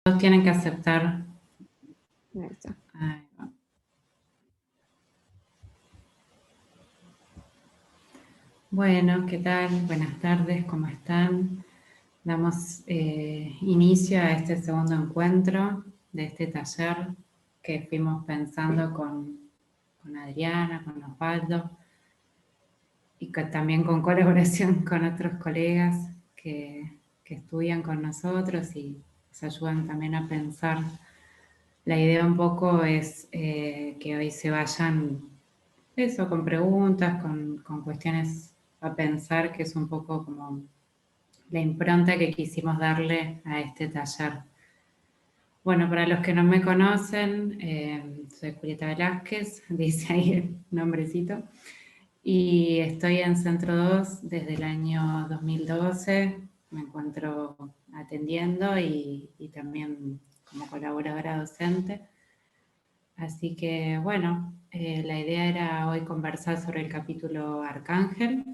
Todos tienen que aceptar. Ahí está. Ahí va. Bueno, ¿qué tal? Buenas tardes, ¿cómo están? Damos inicio a este segundo encuentro de este taller que fuimos pensando con Adriana, con Osvaldo y también con colaboración con otros colegas que estudian con nosotros y nos ayudan también a pensar. La idea un poco es que hoy se vayan eso, con preguntas, con cuestiones a pensar, que es un poco como la impronta que quisimos darle a este taller. Bueno, para los que no me conocen, soy Julieta Velázquez, dice ahí el nombrecito, y estoy en Centro 2 desde el año 2012. Me encuentro atendiendo y también como colaboradora docente. Así que, bueno, la idea era hoy conversar sobre el capítulo Arcángel,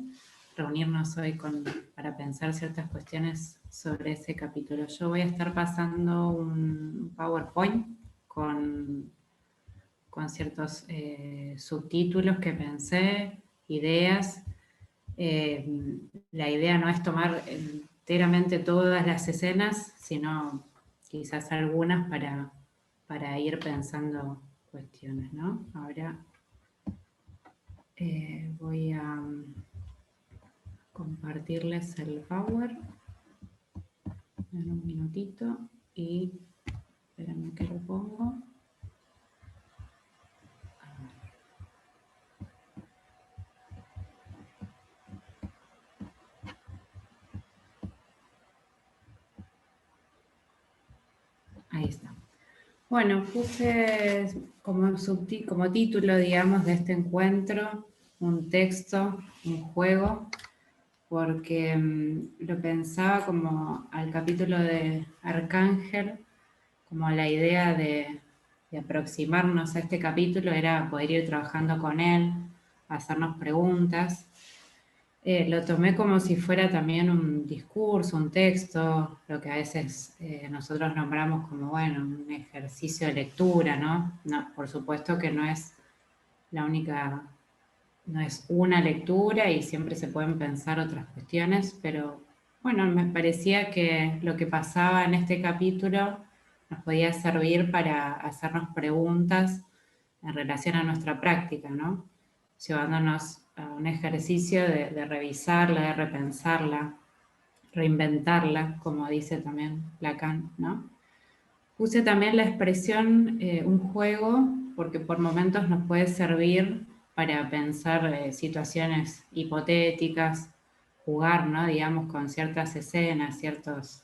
reunirnos hoy para pensar ciertas cuestiones sobre ese capítulo. Yo voy a estar pasando un PowerPoint con ciertos subtítulos que pensé, ideas. La idea no es tomar enteramente todas las escenas, sino quizás algunas para ir pensando cuestiones, ¿no? Ahora voy a compartirles el Power en un minutito y espérenme que lo pongo. Ahí está. Bueno, puse como título, digamos, de este encuentro un texto, un juego, porque lo pensaba como al capítulo de Arcángel, como la idea de aproximarnos a este capítulo era poder ir trabajando con él, hacernos preguntas. Lo tomé como si fuera también un discurso, un texto, lo que a veces nosotros nombramos como, bueno, un ejercicio de lectura, ¿no? No, por supuesto que no es la única, no es una lectura y siempre se pueden pensar otras cuestiones, pero bueno, me parecía que lo que pasaba en este capítulo nos podía servir para hacernos preguntas en relación a nuestra práctica, ¿no? Llevándonos a un ejercicio de revisarla, de repensarla, reinventarla, como dice también Lacan, ¿no? Puse también la expresión un juego, porque por momentos nos puede servir para pensar situaciones hipotéticas, jugar, ¿no? Digamos, con ciertas escenas, ciertas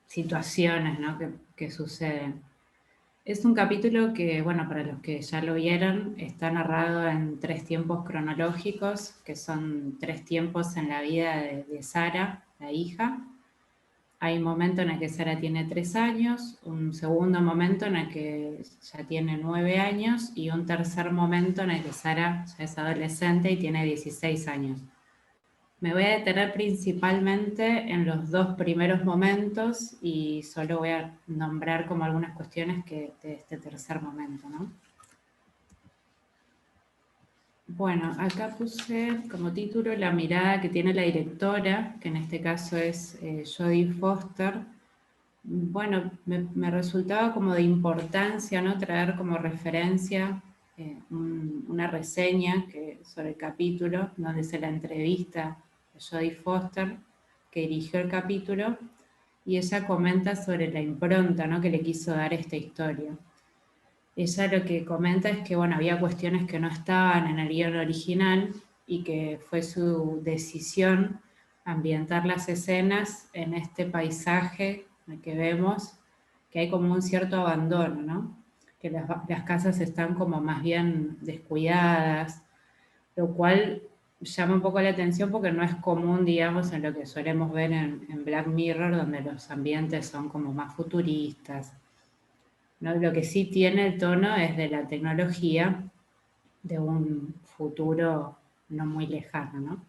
situaciones, ¿no? que suceden. Es un capítulo que, bueno, para los que ya lo vieron, está narrado en 3 tiempos cronológicos, que son 3 tiempos en la vida de Sara, la hija. Hay un momento en el que Sara tiene 3 años, un segundo momento en el que ya tiene 9 años y un tercer momento en el que Sara ya es adolescente y tiene 16 años. Me voy a detener principalmente en los 2 primeros momentos y solo voy a nombrar como algunas cuestiones de este tercer momento, ¿no? Bueno, acá puse como título la mirada que tiene la directora, que en este caso es Jodie Foster. Bueno, me resultaba como de importancia, ¿no? Traer como referencia una reseña sobre el capítulo, donde se la entrevista a Jodie Foster, que dirigió el capítulo, y ella comenta sobre la impronta, ¿no? que le quiso dar esta historia. Ella lo que comenta es que, bueno, había cuestiones que no estaban en el guión original y que fue su decisión ambientar las escenas en este paisaje en el que vemos que hay como un cierto abandono, ¿no? Que las casas están como más bien descuidadas, lo cual llama un poco la atención porque no es común, digamos, en lo que solemos ver en Black Mirror, donde los ambientes son como más futuristas, ¿no? Lo que sí tiene el tono es de la tecnología, de un futuro no muy lejano, ¿no?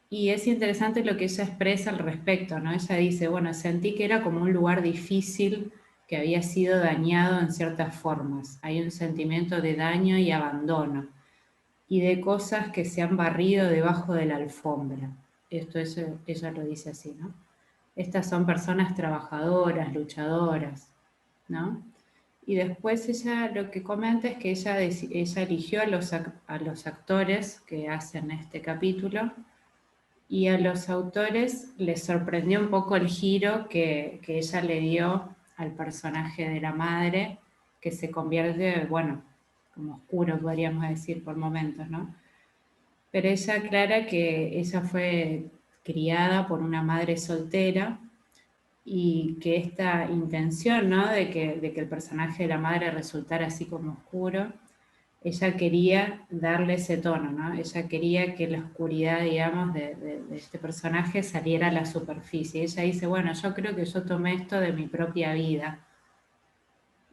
Y es interesante lo que ella expresa al respecto, ¿no? Ella dice, bueno, sentí que era como un lugar difícil que había sido dañado en ciertas formas. Hay un sentimiento de daño y abandono y de cosas que se han barrido debajo de la alfombra. Ella lo dice así, ¿no? Estas son personas trabajadoras, luchadoras, ¿no? Y después ella lo que comenta es que ella eligió a los actores que hacen este capítulo y a los autores les sorprendió un poco el giro que ella le dio al personaje de la madre, que se convierte, bueno, como oscuro podríamos decir por momentos, ¿no? Pero ella aclara que ella fue criada por una madre soltera y que esta intención, ¿no? de que el personaje de la madre resultara así como oscuro, ella quería darle ese tono, ¿no? Ella quería que la oscuridad, digamos, de este personaje saliera a la superficie. Ella dice, bueno, yo creo que yo tomé esto de mi propia vida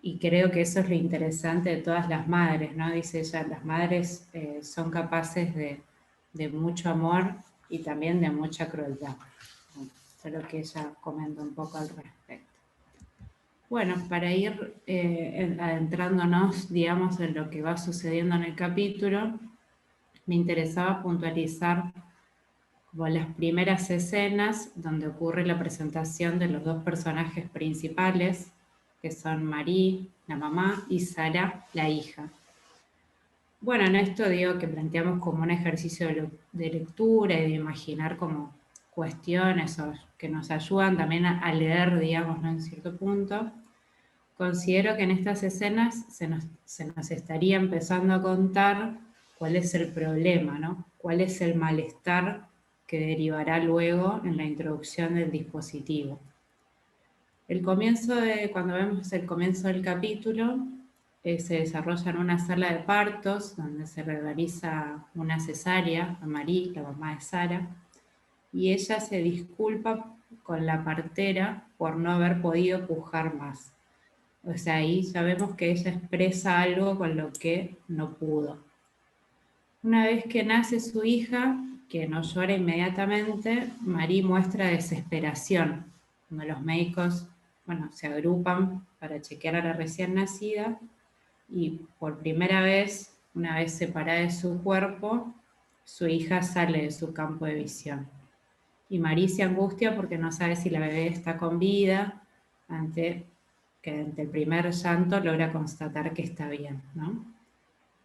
y creo que eso es lo interesante de todas las madres, ¿no? Dice ella, las madres son capaces de mucho amor y también de mucha crueldad. Bueno, eso es lo que ella comenta un poco al respecto. Bueno, para ir adentrándonos, digamos, en lo que va sucediendo en el capítulo, me interesaba puntualizar como las primeras escenas donde ocurre la presentación de los dos personajes principales, que son Marie, la mamá, y Sara, la hija. Bueno, en esto digo que planteamos como un ejercicio de lectura y de imaginar como cuestiones que nos ayudan también a leer, digamos, ¿no? En cierto punto. Considero que en estas escenas se nos estaría empezando a contar cuál es el problema, ¿no? Cuál es el malestar que derivará luego en la introducción del dispositivo. Cuando vemos el comienzo del capítulo, se desarrolla en una sala de partos donde se realiza una cesárea a Marie, la mamá de Sara, y ella se disculpa con la partera por no haber podido pujar más. O sea, ahí ya vemos que ella expresa algo con lo que no pudo. Una vez que nace su hija, que no llora inmediatamente, Marie muestra desesperación. Cuando los médicos, bueno, se agrupan para chequear a la recién nacida y por primera vez, una vez separada de su cuerpo, su hija sale de su campo de visión. Y Marie se angustia porque no sabe si la bebé está con vida, ante el primer llanto logra constatar que está bien, ¿no?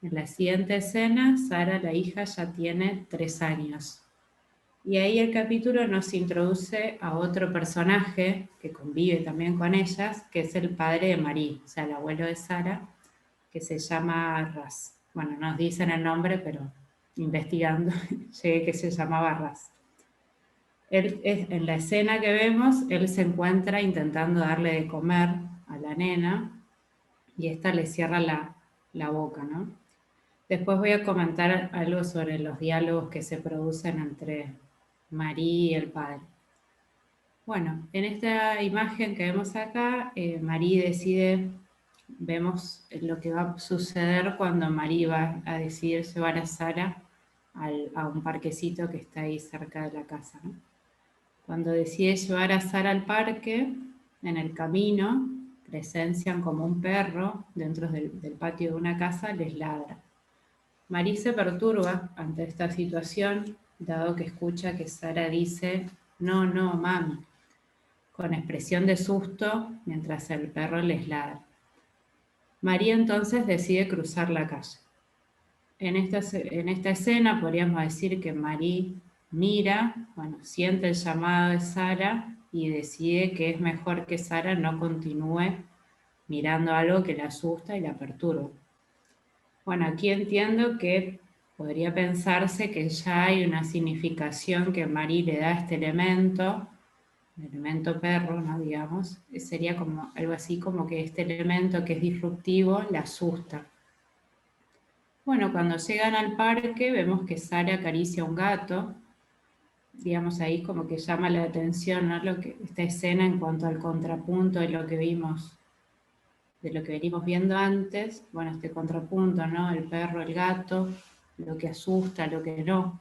En la siguiente escena, Sara, la hija, ya tiene 3 años. Y ahí el capítulo nos introduce a otro personaje que convive también con ellas, que es el padre de Marie, o sea, el abuelo de Sara, que se llama Ras. Bueno, nos dicen el nombre, pero investigando llegué que se llamaba Ras. En la escena que vemos, él se encuentra intentando darle de comer a la nena y esta le cierra la boca, ¿no? Después voy a comentar algo sobre los diálogos que se producen entre Marie y el padre. Bueno, en esta imagen que vemos acá, Marie vemos lo que va a suceder cuando Marie va a decidir llevar a Sara a un parquecito que está ahí cerca de la casa, ¿no? Cuando decide llevar a Sara al parque, en el camino presencian como un perro dentro del patio de una casa les ladra. Marie se perturba ante esta situación, dado que escucha que Sara dice, no, no, mami, con expresión de susto mientras el perro les ladra. Marie entonces decide cruzar la calle. En esta escena podríamos decir que Marie mira, bueno, siente el llamado de Sara y decide que es mejor que Sara no continúe mirando algo que la asusta y la perturba. Bueno, aquí entiendo que podría pensarse que ya hay una significación que Marie le da a este elemento, el elemento perro, ¿no? Digamos, sería como algo así como que este elemento que es disruptivo la asusta. Bueno, cuando llegan al parque vemos que Sara acaricia a un gato, digamos ahí como que llama la atención, ¿no? Esta escena en cuanto al contrapunto de lo que vimos, de lo que venimos viendo antes, bueno, este contrapunto, ¿no? El perro, el gato, lo que asusta, lo que no.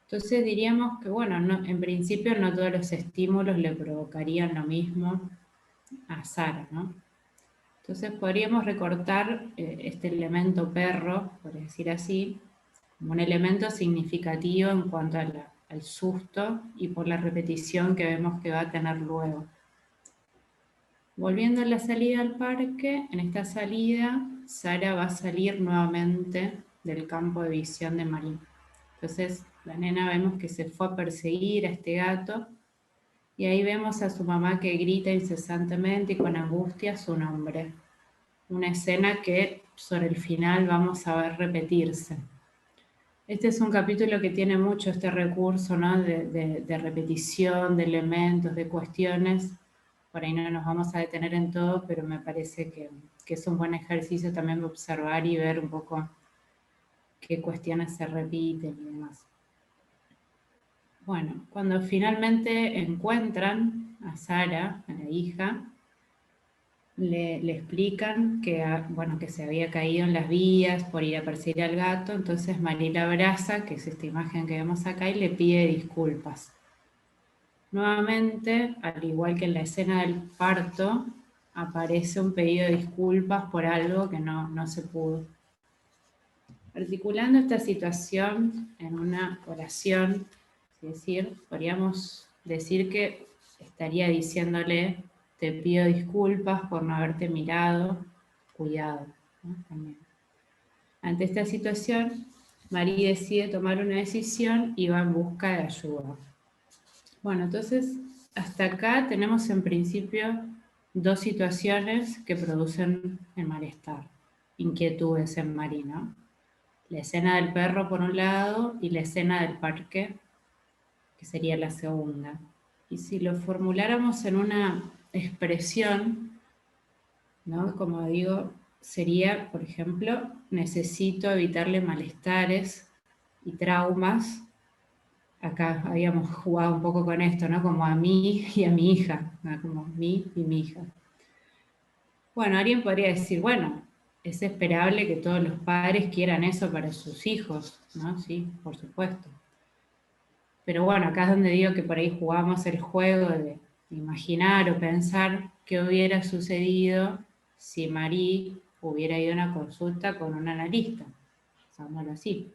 Entonces diríamos que, bueno, en principio no todos los estímulos le provocarían lo mismo a Sara, ¿no? Entonces podríamos recortar este elemento perro, por decir así, como un elemento significativo en cuanto al susto y por la repetición que vemos que va a tener luego. Volviendo a la salida al parque, en esta salida Sara va a salir nuevamente del campo de visión de Marie. Entonces la nena vemos que se fue a perseguir a este gato y ahí vemos a su mamá que grita incesantemente y con angustia su nombre. Una escena que sobre el final vamos a ver repetirse. Este es un capítulo que tiene mucho este recurso, ¿no? de repetición, de elementos, de cuestiones. Por ahí no nos vamos a detener en todo, pero me parece que es un buen ejercicio también de observar y ver un poco qué cuestiones se repiten y demás. Bueno, cuando finalmente encuentran a Sara, a la hija, le explican que, bueno, que se había caído en las vías por ir a perseguir al gato, entonces Marie la abraza, que es esta imagen que vemos acá, y le pide disculpas. Nuevamente, al igual que en la escena del parto, aparece un pedido de disculpas por algo que no se pudo. Articulando esta situación en una oración, es decir, podríamos decir que estaría diciéndole, te pido disculpas por no haberte mirado, cuidado, ¿no? También. Ante esta situación, María decide tomar una decisión y va en busca de ayuda. Bueno, entonces, hasta acá tenemos en principio dos situaciones que producen el malestar, inquietudes en María, ¿no? La escena del perro por un lado y la escena del parque, que sería la segunda. Y si lo formuláramos en una expresión, ¿no? Como digo, sería, por ejemplo, necesito evitarle malestares y traumas. Acá habíamos jugado un poco con esto, ¿no? Como a mí y a mi hija, ¿no? Como mí y mi hija. Bueno, alguien podría decir, bueno, es esperable que todos los padres quieran eso para sus hijos, ¿no? Sí, por supuesto. Pero bueno, acá es donde digo que por ahí jugamos el juego de imaginar o pensar qué hubiera sucedido si Marie hubiera ido a una consulta con un analista, pensándolo así.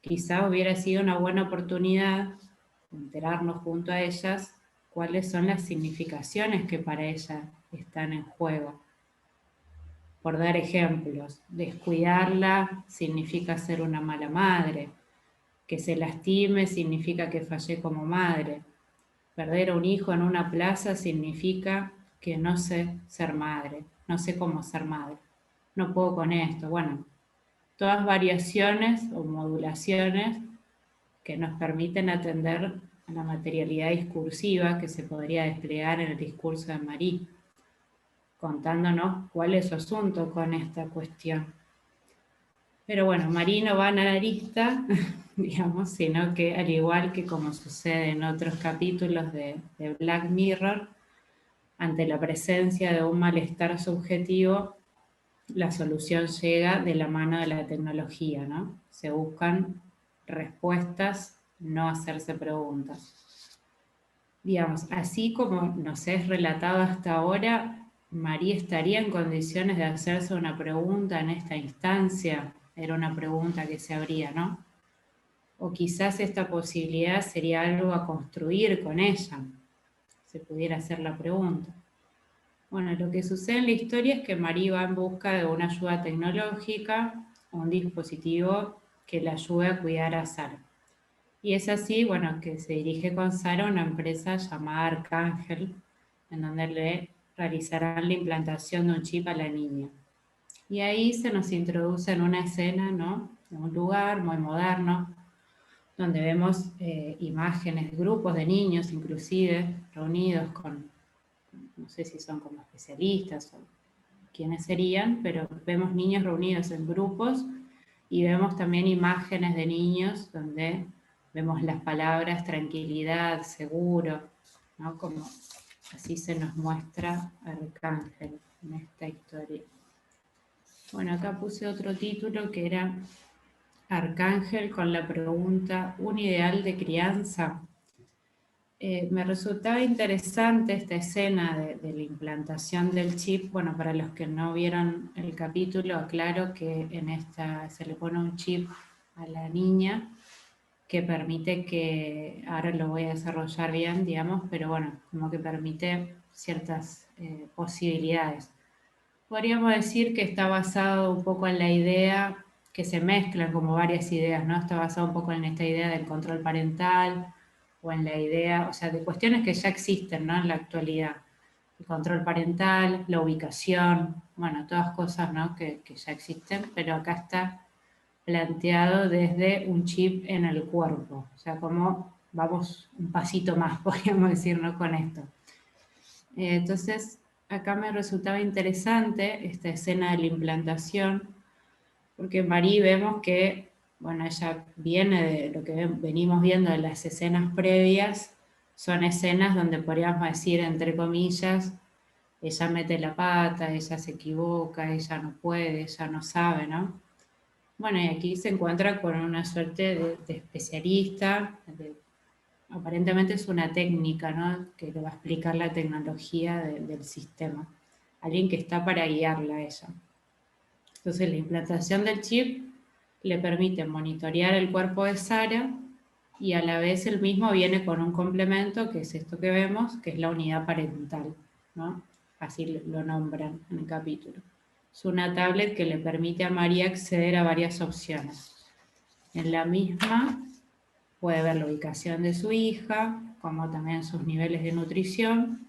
Quizá hubiera sido una buena oportunidad enterarnos junto a ellas cuáles son las significaciones que para ella están en juego. Por dar ejemplos, descuidarla significa ser una mala madre, que se lastime significa que fallé como madre, perder a un hijo en una plaza significa que no sé ser madre, no sé cómo ser madre, no puedo con esto. Bueno, todas variaciones o modulaciones que nos permiten atender a la materialidad discursiva que se podría desplegar en el discurso de Marie, contándonos cuál es su asunto con esta cuestión. Pero bueno, Marie no va a analista, digamos, sino que al igual que como sucede en otros capítulos de Black Mirror, ante la presencia de un malestar subjetivo, la solución llega de la mano de la tecnología, ¿no? Se buscan respuestas, no hacerse preguntas. Digamos, así como nos es relatado hasta ahora, María estaría en condiciones de hacerse una pregunta en esta instancia. Era una pregunta que se abría, ¿no? O quizás esta posibilidad sería algo a construir con ella, se pudiera hacer la pregunta. Bueno, lo que sucede en la historia es que María va en busca de una ayuda tecnológica, un dispositivo que la ayude a cuidar a Sara. Y es así, bueno, que se dirige con Sara a una empresa llamada Arcángel, en donde le realizarán la implantación de un chip a la niña. Y ahí se nos introduce en una escena, ¿no? En un lugar muy moderno, donde vemos imágenes, grupos de niños inclusive, reunidos con, no sé si son como especialistas o quiénes serían, pero vemos niños reunidos en grupos y vemos también imágenes de niños donde vemos las palabras tranquilidad, seguro, ¿no? Como así se nos muestra Arcángel en esta historia. Bueno, acá puse otro título que era Arcángel con la pregunta, ¿un ideal de crianza? Me resultaba interesante esta escena de la implantación del chip. Bueno, para los que no vieron el capítulo, aclaro que en esta se le pone un chip a la niña que permite que, ahora lo voy a desarrollar bien, digamos, pero bueno, como que permite ciertas posibilidades. Podríamos decir que está basado un poco en la idea, que se mezclan como varias ideas, ¿no? Está basado un poco en esta idea del control parental o en la idea, o sea, de cuestiones que ya existen, ¿no? En la actualidad. El control parental, la ubicación, bueno, todas cosas, ¿no? Que ya existen, pero acá está planteado desde un chip en el cuerpo. O sea, como vamos un pasito más, podríamos decir, ¿no? Con esto. Entonces, acá me resultaba interesante esta escena de la implantación, porque Marie vemos que, bueno, ella viene de lo que venimos viendo de las escenas previas, son escenas donde podríamos decir, entre comillas, ella mete la pata, ella se equivoca, ella no puede, ella no sabe, ¿no? Bueno, y aquí se encuentra con una suerte de especialista, aparentemente es una técnica, ¿no? Que le va a explicar la tecnología del sistema. Alguien que está para guiarla a ella. Entonces, la implantación del chip le permite monitorear el cuerpo de Sara y a la vez el mismo viene con un complemento, que es esto que vemos, que es la unidad parental, ¿no? Así lo nombran en el capítulo. Es una tablet que le permite a María acceder a varias opciones. En la misma puede ver la ubicación de su hija, como también sus niveles de nutrición,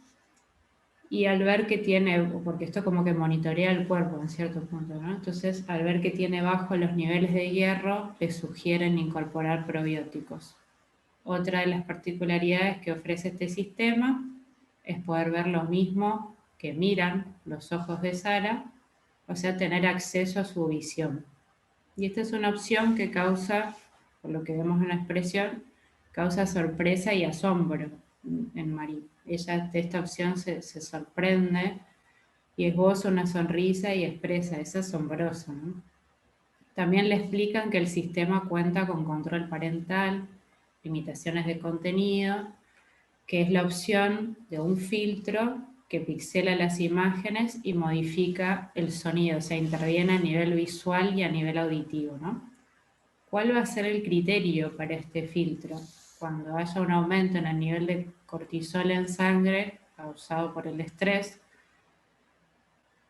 y al ver que tiene, porque esto como que monitorea el cuerpo en cierto punto, ¿no? Entonces, al ver que tiene bajos los niveles de hierro, le sugieren incorporar probióticos. Otra de las particularidades que ofrece este sistema es poder ver lo mismo que miran los ojos de Sara, o sea, tener acceso a su visión. Y esta es una opción que causa, por lo que vemos en la expresión, causa sorpresa y asombro en Marie. Ella de esta opción se sorprende y esboza una sonrisa y expresa, es asombroso, ¿no? También le explican que el sistema cuenta con control parental, limitaciones de contenido, que es la opción de un filtro que pixela las imágenes y modifica el sonido, o sea, interviene a nivel visual y a nivel auditivo, ¿no? ¿Cuál va a ser el criterio para este filtro? Cuando haya un aumento en el nivel de cortisol en sangre causado por el estrés,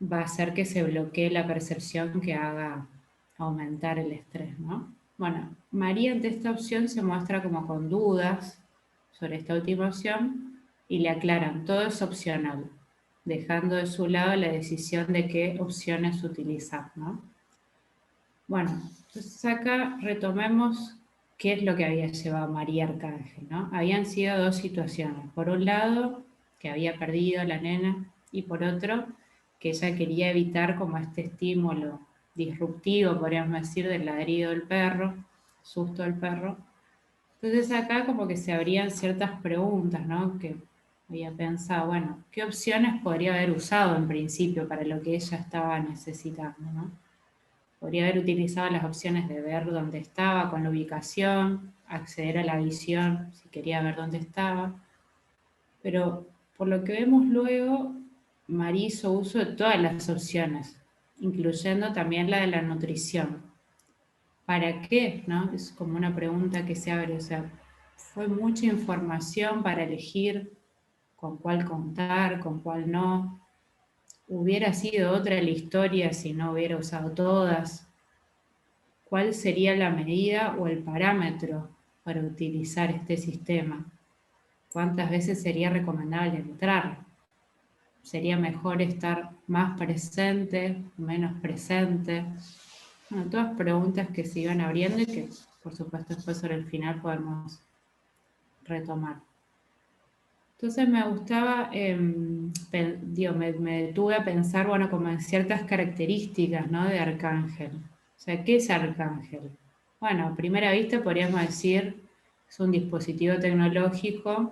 va a hacer que se bloquee la percepción que haga aumentar el estrés, ¿no? Bueno, María ante esta opción se muestra como con dudas sobre esta última opción y le aclaran, todo es opcional, dejando de su lado la decisión de qué opciones utilizar, ¿no? Bueno, entonces acá retomemos qué es lo que había llevado a María Arcángel, ¿no? Habían sido dos situaciones. Por un lado, que había perdido a la nena, y por otro, que ella quería evitar como este estímulo disruptivo, podríamos decir, del ladrido del perro, susto del perro. Entonces acá como que se abrían ciertas preguntas, ¿no? Que había pensado, bueno, ¿qué opciones podría haber usado en principio para lo que ella estaba necesitando, ¿no? Podría haber utilizado las opciones de ver dónde estaba con la ubicación, acceder a la visión si quería ver dónde estaba. Pero por lo que vemos luego, María hizo uso de todas las opciones, incluyendo también la de la nutrición. ¿Para qué? ¿No? Es como una pregunta que se abre. O sea, fue mucha información para elegir con cuál contar, con cuál no. Hubiera sido otra la historia si no hubiera usado todas. ¿Cuál sería la medida o el parámetro para utilizar este sistema? ¿Cuántas veces sería recomendable entrar? ¿Sería mejor estar más presente, menos presente? Bueno, todas preguntas que se iban abriendo y que, por supuesto, después sobre el final podemos retomar. Entonces me gustaba, me detuve a pensar, bueno, como en ciertas características, ¿no? De Arcángel. O sea, ¿qué es Arcángel? Bueno, a primera vista podríamos decir, es un dispositivo tecnológico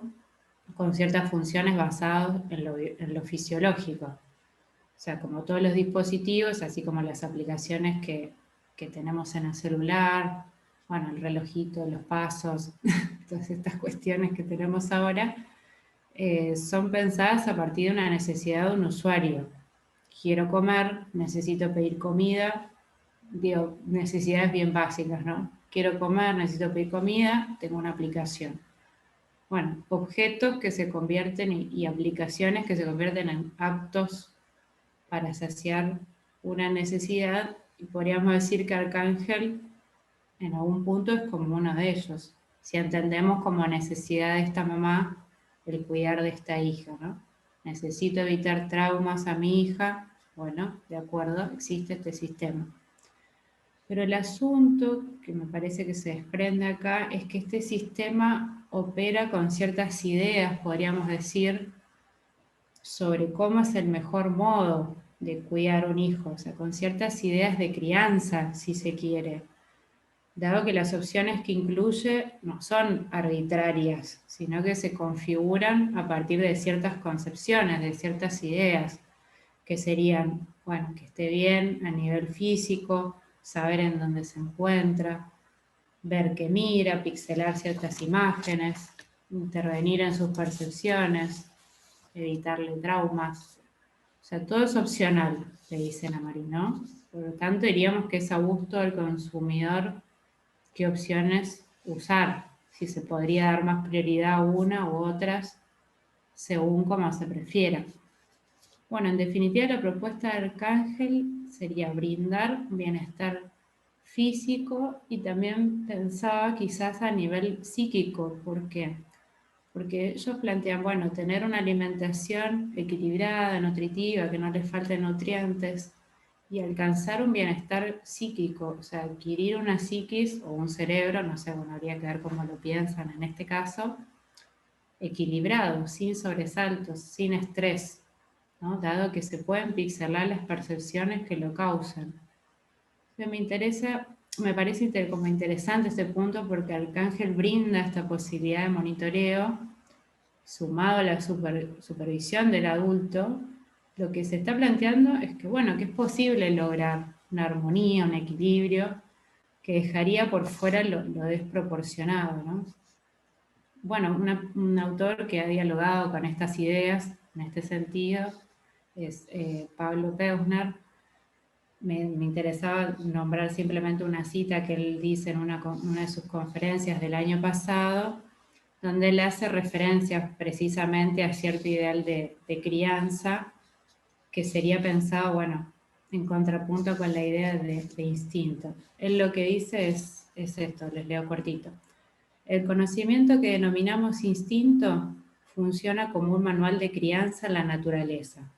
con ciertas funciones basadas en lo fisiológico. O sea, como todos los dispositivos, así como las aplicaciones que que tenemos en el celular, bueno, el relojito, los pasos, todas estas cuestiones que tenemos ahora, son pensadas a partir de una necesidad de un usuario. Quiero comer, necesito pedir comida, digo, necesidades bien básicas, ¿no? Quiero comer, necesito pedir comida, tengo una aplicación. Bueno, objetos que se convierten y aplicaciones que se convierten en actos para saciar una necesidad, y podríamos decir que Arcángel en algún punto es como uno de ellos. Si entendemos como necesidad de esta mamá el cuidar de esta hija, ¿no? Necesito evitar traumas a mi hija, bueno, de acuerdo, existe este sistema. Pero el asunto que me parece que se desprende acá es que este sistema opera con ciertas ideas, podríamos decir, sobre cómo es el mejor modo de cuidar un hijo, o sea, con ciertas ideas de crianza, si se quiere, dado que las opciones que incluye no son arbitrarias, sino que se configuran a partir de ciertas concepciones, de ciertas ideas, que serían, bueno, que esté bien a nivel físico, saber en dónde se encuentra, ver que mira, pixelar ciertas imágenes, intervenir en sus percepciones, evitarle traumas. O sea, todo es opcional, le dicen a Marie, ¿no? Por lo tanto, diríamos que es a gusto del consumidor qué opciones usar, si se podría dar más prioridad a una u otras, según como se prefiera. Bueno, en definitiva, la propuesta de Arcángel sería brindar bienestar físico y también pensaba quizás a nivel psíquico. ¿Por qué? Porque ellos plantean, bueno, tener una alimentación equilibrada, nutritiva, que no les falten nutrientes y alcanzar un bienestar psíquico, o sea, adquirir una psiquis o un cerebro, no sé, bueno, habría que ver cómo lo piensan en este caso, equilibrado, sin sobresaltos, sin estrés, ¿no? Dado que se pueden pixelar las percepciones que lo causan. Me parece como interesante este punto porque Arcángel brinda esta posibilidad de monitoreo sumado a la supervisión del adulto. Lo que se está planteando es que, bueno, que es posible lograr una armonía, un equilibrio que dejaría por fuera lo desproporcionado, ¿no? Bueno, un autor que ha dialogado con estas ideas en este sentido es Pablo Peusner. Me interesaba nombrar simplemente una cita que él dice en una de sus conferencias del año pasado, donde él hace referencia precisamente a cierto ideal de crianza que sería pensado, bueno, en contrapunto con la idea de instinto. Él lo que dice es esto, les leo cortito. El conocimiento que denominamos instinto funciona como un manual de crianza en la naturaleza.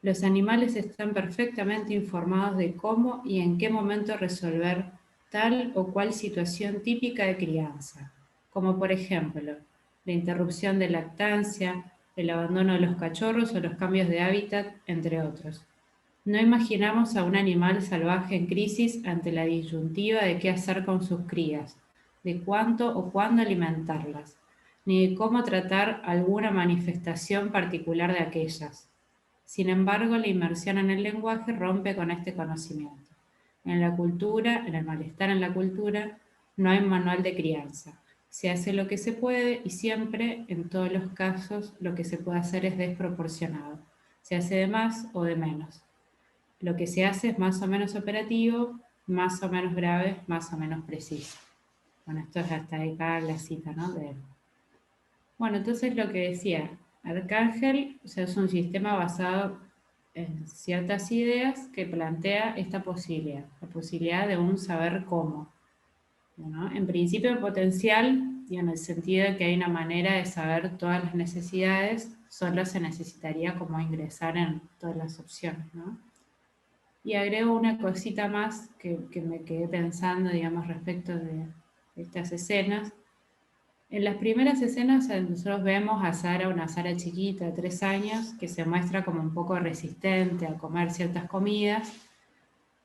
Los animales están perfectamente informados de cómo y en qué momento resolver tal o cual situación típica de crianza, como por ejemplo la interrupción de lactancia, el abandono de los cachorros o los cambios de hábitat, entre otros. No imaginamos a un animal salvaje en crisis ante la disyuntiva de qué hacer con sus crías, de cuánto o cuándo alimentarlas, ni de cómo tratar alguna manifestación particular de aquellas. Sin embargo, la inmersión en el lenguaje rompe con este conocimiento. En la cultura, en el malestar en la cultura, no hay manual de crianza. Se hace lo que se puede y siempre, en todos los casos, lo que se puede hacer es desproporcionado. Se hace de más o de menos. Lo que se hace es más o menos operativo, más o menos grave, más o menos preciso. Bueno, esto es hasta acá la cita, ¿no? Bueno, entonces lo que decía, Arcángel, o sea, es un sistema basado en ciertas ideas que plantea esta posibilidad, la posibilidad de un saber cómo, ¿no? En principio potencial y en el sentido de que hay una manera de saber todas las necesidades, solo se necesitaría como ingresar en todas las opciones, ¿no? Y agrego una cosita más que me quedé pensando, digamos, respecto de estas escenas. En las primeras escenas nosotros vemos a Sara, una Sara chiquita de 3 años, que se muestra como un poco resistente a comer ciertas comidas.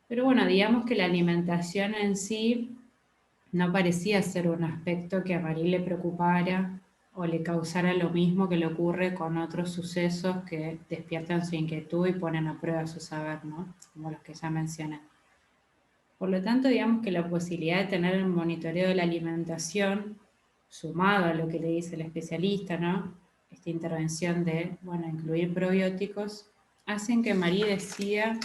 Pero bueno, digamos que la alimentación en sí no parecía ser un aspecto que a Marie le preocupara o le causara lo mismo que le ocurre con otros sucesos que despiertan su inquietud y ponen a prueba su saber, ¿no? Como los que ya mencioné. Por lo tanto, digamos que la posibilidad de tener el monitoreo de la alimentación, sumado a lo que le dice el especialista, ¿no? Esta intervención de, bueno, incluir probióticos, hacen que María decida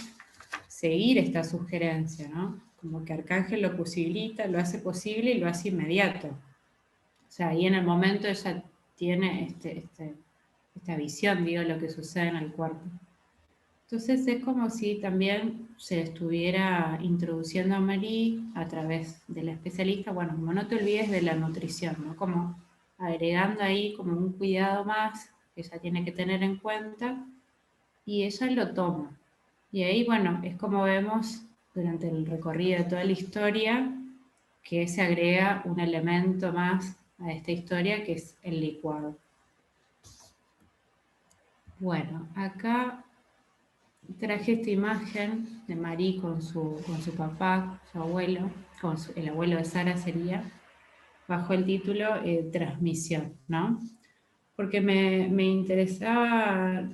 seguir esta sugerencia, ¿no? Como que Arcángel lo posibilita, lo hace posible y lo hace inmediato. O sea, ahí en el momento ella tiene esta visión, digo, lo que sucede en el cuerpo. Entonces es como si también se estuviera introduciendo a Marie a través del especialista, bueno, como no te olvides de la nutrición, ¿no? Como agregando ahí como un cuidado más que ella tiene que tener en cuenta y ella lo toma. Y ahí, bueno, es como vemos durante el recorrido de toda la historia que se agrega un elemento más a esta historia que es el licuado. Bueno, acá traje esta imagen de Marie con su papá, su abuelo, el abuelo de Sara sería, bajo el título Transmisión, ¿no? Porque me interesaba,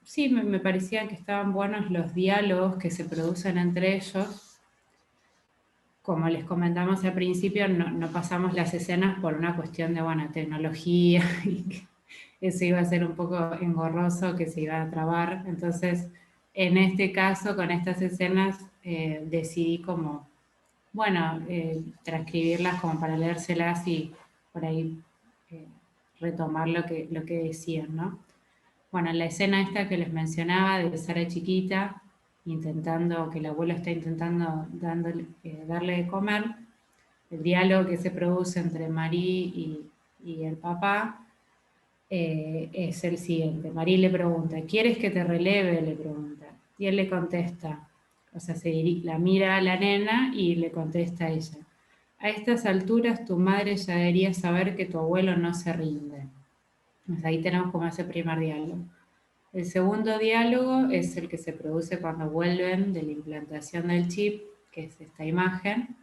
sí, me parecía que estaban buenos los diálogos que se producen entre ellos. Como les comentamos al principio, no pasamos las escenas por una cuestión de, bueno, tecnología, y que eso iba a ser un poco engorroso, que se iba a trabar. Entonces, en este caso, con estas escenas, decidí como, bueno, transcribirlas como para leérselas y por ahí eh, retomar lo que decían, ¿no? Bueno, la escena esta que les mencionaba de Sara chiquita, intentando, que el abuelo está intentando darle de comer, el diálogo que se produce entre Marie y el papá es el siguiente. Marie le pregunta, ¿quieres que te releve? Le pregunta. Y él le contesta, o sea, la mira a la nena y le contesta a ella. A estas alturas tu madre ya debería saber que tu abuelo no se rinde. Pues ahí tenemos como ese primer diálogo. El segundo diálogo es el que se produce cuando vuelven de la implantación del chip, que es esta imagen,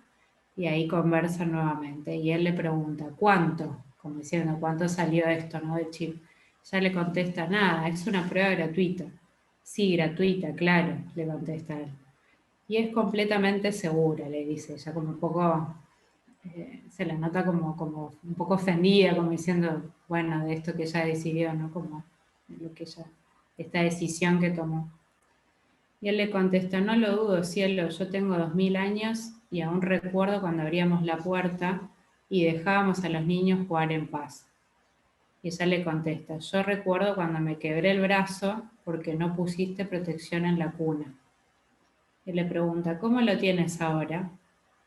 y ahí conversan nuevamente. Y él le pregunta, ¿cuánto? Como diciendo, ¿cuánto salió esto, no, del chip? Ya le contesta, nada, es una prueba gratuita. Sí, gratuita, claro, le contesta él. Y es completamente segura, le dice ella, como un poco, se la nota como un poco ofendida, como diciendo, bueno, de esto que ella decidió, ¿no? Como lo que ella, esta decisión que tomó. Y él le contesta, no lo dudo, cielo, yo tengo 2000 años y aún recuerdo cuando abríamos la puerta y dejábamos a los niños jugar en paz. Y ella le contesta, yo recuerdo cuando me quebré el brazo porque no pusiste protección en la cuna. Y le pregunta, ¿cómo lo tienes ahora?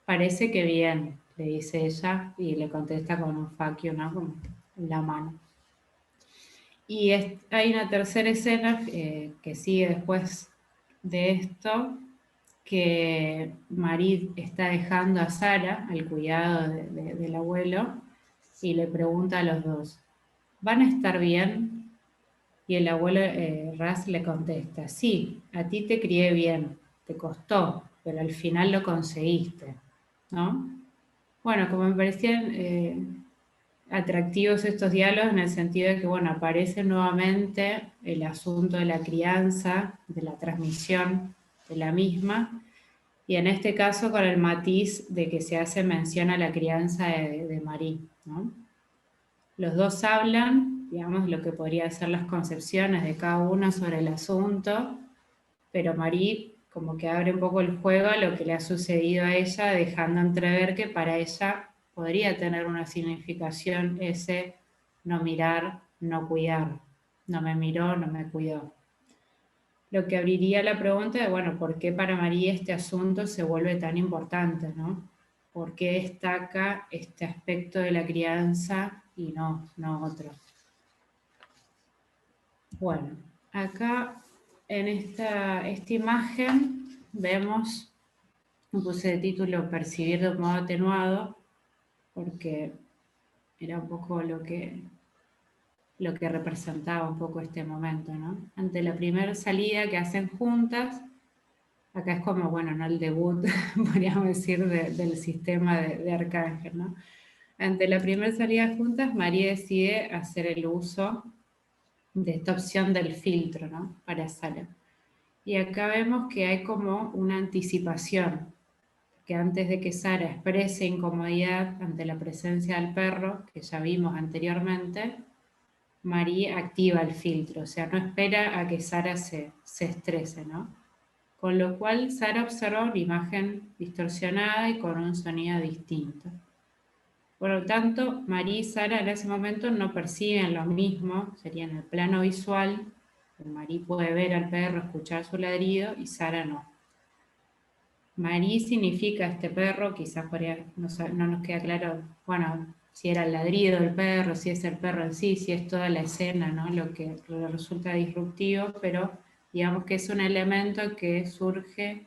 Parece que bien, le dice ella y le contesta con un fuck you, ¿no? Como en la mano. Y hay una tercera escena que sigue después de esto, que Marit está dejando a Sara al cuidado del abuelo y le pregunta a los dos, ¿van a estar bien? Y el abuelo Ras le contesta, sí, a ti te crié bien, te costó, pero al final lo conseguiste, ¿no? Bueno, como me parecían atractivos estos diálogos en el sentido de que, bueno, aparece nuevamente el asunto de la crianza, de la transmisión de la misma, y en este caso con el matiz de que se hace mención a la crianza de Marie, ¿no? Los dos hablan, digamos, lo que podrían ser las concepciones de cada uno sobre el asunto, pero Marie como que abre un poco el juego a lo que le ha sucedido a ella, dejando entrever que para ella podría tener una significación ese no mirar, no cuidar, no me miró, no me cuidó. Lo que abriría la pregunta de, bueno, ¿por qué para María este asunto se vuelve tan importante, no? ¿Por qué destaca este aspecto de la crianza y no otro? Bueno, acá en esta imagen vemos, puse de título Percibir de un modo atenuado, porque era un poco lo que representaba un poco este momento, ¿no? Ante la primera salida que hacen juntas, acá es como, bueno, ¿no? El debut, podríamos decir, del sistema de Arcángel, ¿no? Ante la primera salida juntas, María decide hacer el uso de esta opción del filtro, ¿no? Para Sara. Y acá vemos que hay como una anticipación. que antes de que Sara exprese incomodidad ante la presencia del perro, que ya vimos anteriormente, María activa el filtro, o sea, no espera a que Sara se estrese, ¿no? Con lo cual Sara observa una imagen distorsionada y con un sonido distinto. Por lo tanto, María y Sara en ese momento no perciben lo mismo, sería en el plano visual. María puede ver al perro, escuchar su ladrido y Sara no. Marí significa este perro, quizás no nos queda claro, bueno, si era el ladrido del perro, si es el perro en sí, si es toda la escena, ¿no? Lo que resulta disruptivo, pero digamos que es un elemento que surge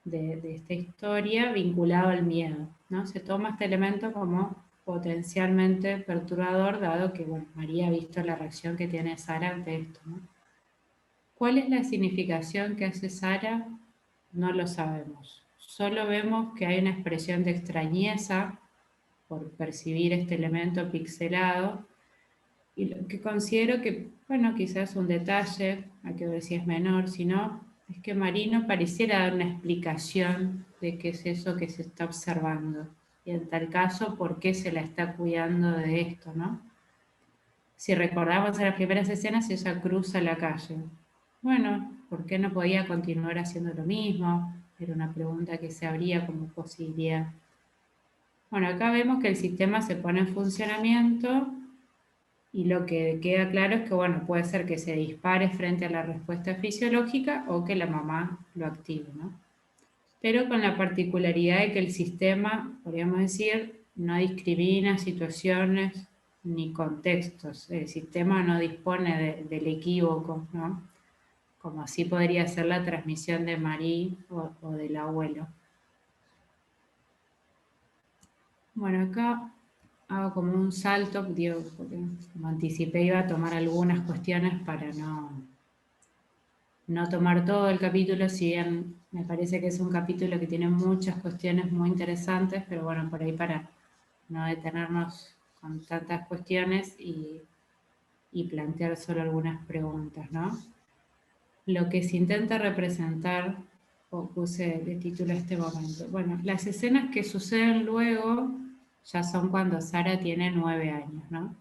de esta historia vinculado al miedo, ¿no? Se toma este elemento como potencialmente perturbador, dado que, bueno, María ha visto la reacción que tiene Sara ante esto, ¿no? ¿Cuál es la significación que hace Sara? No lo sabemos. Solo vemos que hay una expresión de extrañeza por percibir este elemento pixelado y lo que considero que, bueno, quizás un detalle, hay que ver si es menor, si no, es que Marino pareciera dar una explicación de qué es eso que se está observando y en tal caso, por qué se la está cuidando de esto, ¿no? Si recordamos en las primeras escenas, ella cruza la calle. Bueno, ¿por qué no podía continuar haciendo lo mismo? Era una pregunta que se abría como posibilidad. Bueno, acá vemos que el sistema se pone en funcionamiento y lo que queda claro es que, bueno, puede ser que se dispare frente a la respuesta fisiológica o que la mamá lo active, ¿no? Pero con la particularidad de que el sistema, podríamos decir, no discrimina situaciones ni contextos. El sistema no dispone del equívoco, ¿no? Como así podría ser la transmisión de Marie o del abuelo. Bueno, acá hago como un salto, digo, porque como anticipé iba a tomar algunas cuestiones para no tomar todo el capítulo, si bien me parece que es un capítulo que tiene muchas cuestiones muy interesantes, pero bueno, por ahí para no detenernos con tantas cuestiones y plantear solo algunas preguntas, ¿no? Lo que se intenta representar, o puse de título a este momento. Bueno, las escenas que suceden luego ya son cuando Sara tiene 9 años, ¿no?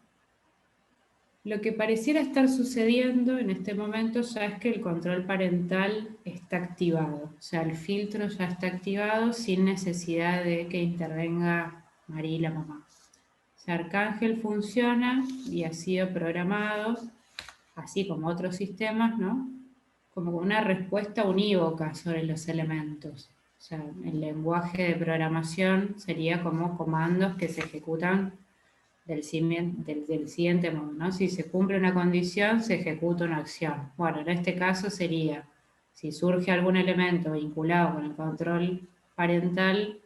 Lo que pareciera estar sucediendo en este momento ya es que el control parental está activado, o sea, el filtro ya está activado sin necesidad de que intervenga María y la mamá. O sea, Arcángel funciona y ha sido programado, así como otros sistemas, ¿no? Como una respuesta unívoca sobre los elementos. O sea, el lenguaje de programación sería como comandos que se ejecutan del siguiente modo, ¿no? Si se cumple una condición, se ejecuta una acción. Bueno, en este caso sería, si surge algún elemento vinculado con el control parental,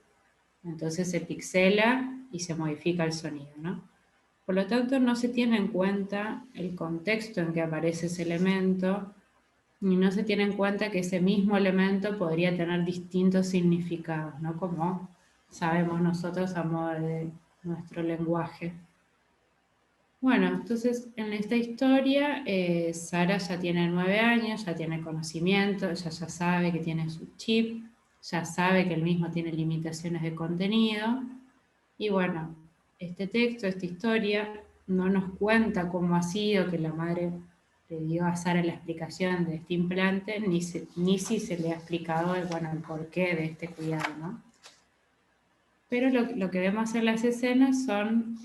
entonces se pixela y se modifica el sonido, ¿no? Por lo tanto, no se tiene en cuenta el contexto en que aparece ese elemento, ni no se tiene en cuenta que ese mismo elemento podría tener distintos significados, ¿no? Como sabemos nosotros a modo de nuestro lenguaje. Bueno, entonces en esta historia Sara ya tiene 9 años, ya tiene conocimiento, ella ya sabe que tiene su chip, ya sabe que el mismo tiene limitaciones de contenido y bueno, este texto, esta historia no nos cuenta cómo ha sido que la madre le dio a Sara la explicación de este implante, ni si se le ha explicado bueno, el porqué de este cuidado, ¿no? Pero lo que vemos en las escenas son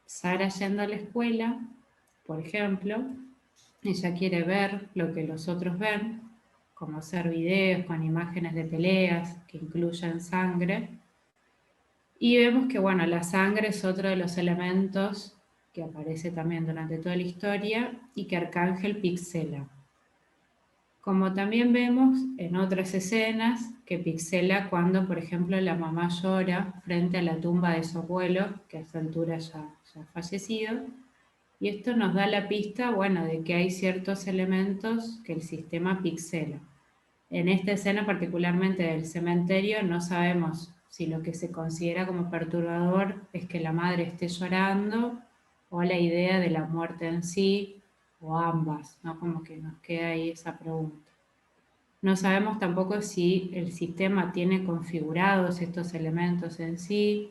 Sara yendo a la escuela, por ejemplo, ella quiere ver lo que los otros ven, como hacer videos con imágenes de peleas que incluyen sangre. Y vemos que, bueno, la sangre es otro de los elementos que aparece también durante toda la historia y que Arcángel pixela. Como también vemos en otras escenas que pixela cuando, por ejemplo, la mamá llora frente a la tumba de su abuelo, que a esta altura ya ha fallecido, y esto nos da la pista, bueno, de que hay ciertos elementos que el sistema pixela. En esta escena particularmente del cementerio no sabemos si lo que se considera como perturbador es que la madre esté llorando o la idea de la muerte en sí, o ambas, ¿no? Como que nos queda ahí esa pregunta. No sabemos tampoco si el sistema tiene configurados estos elementos en sí,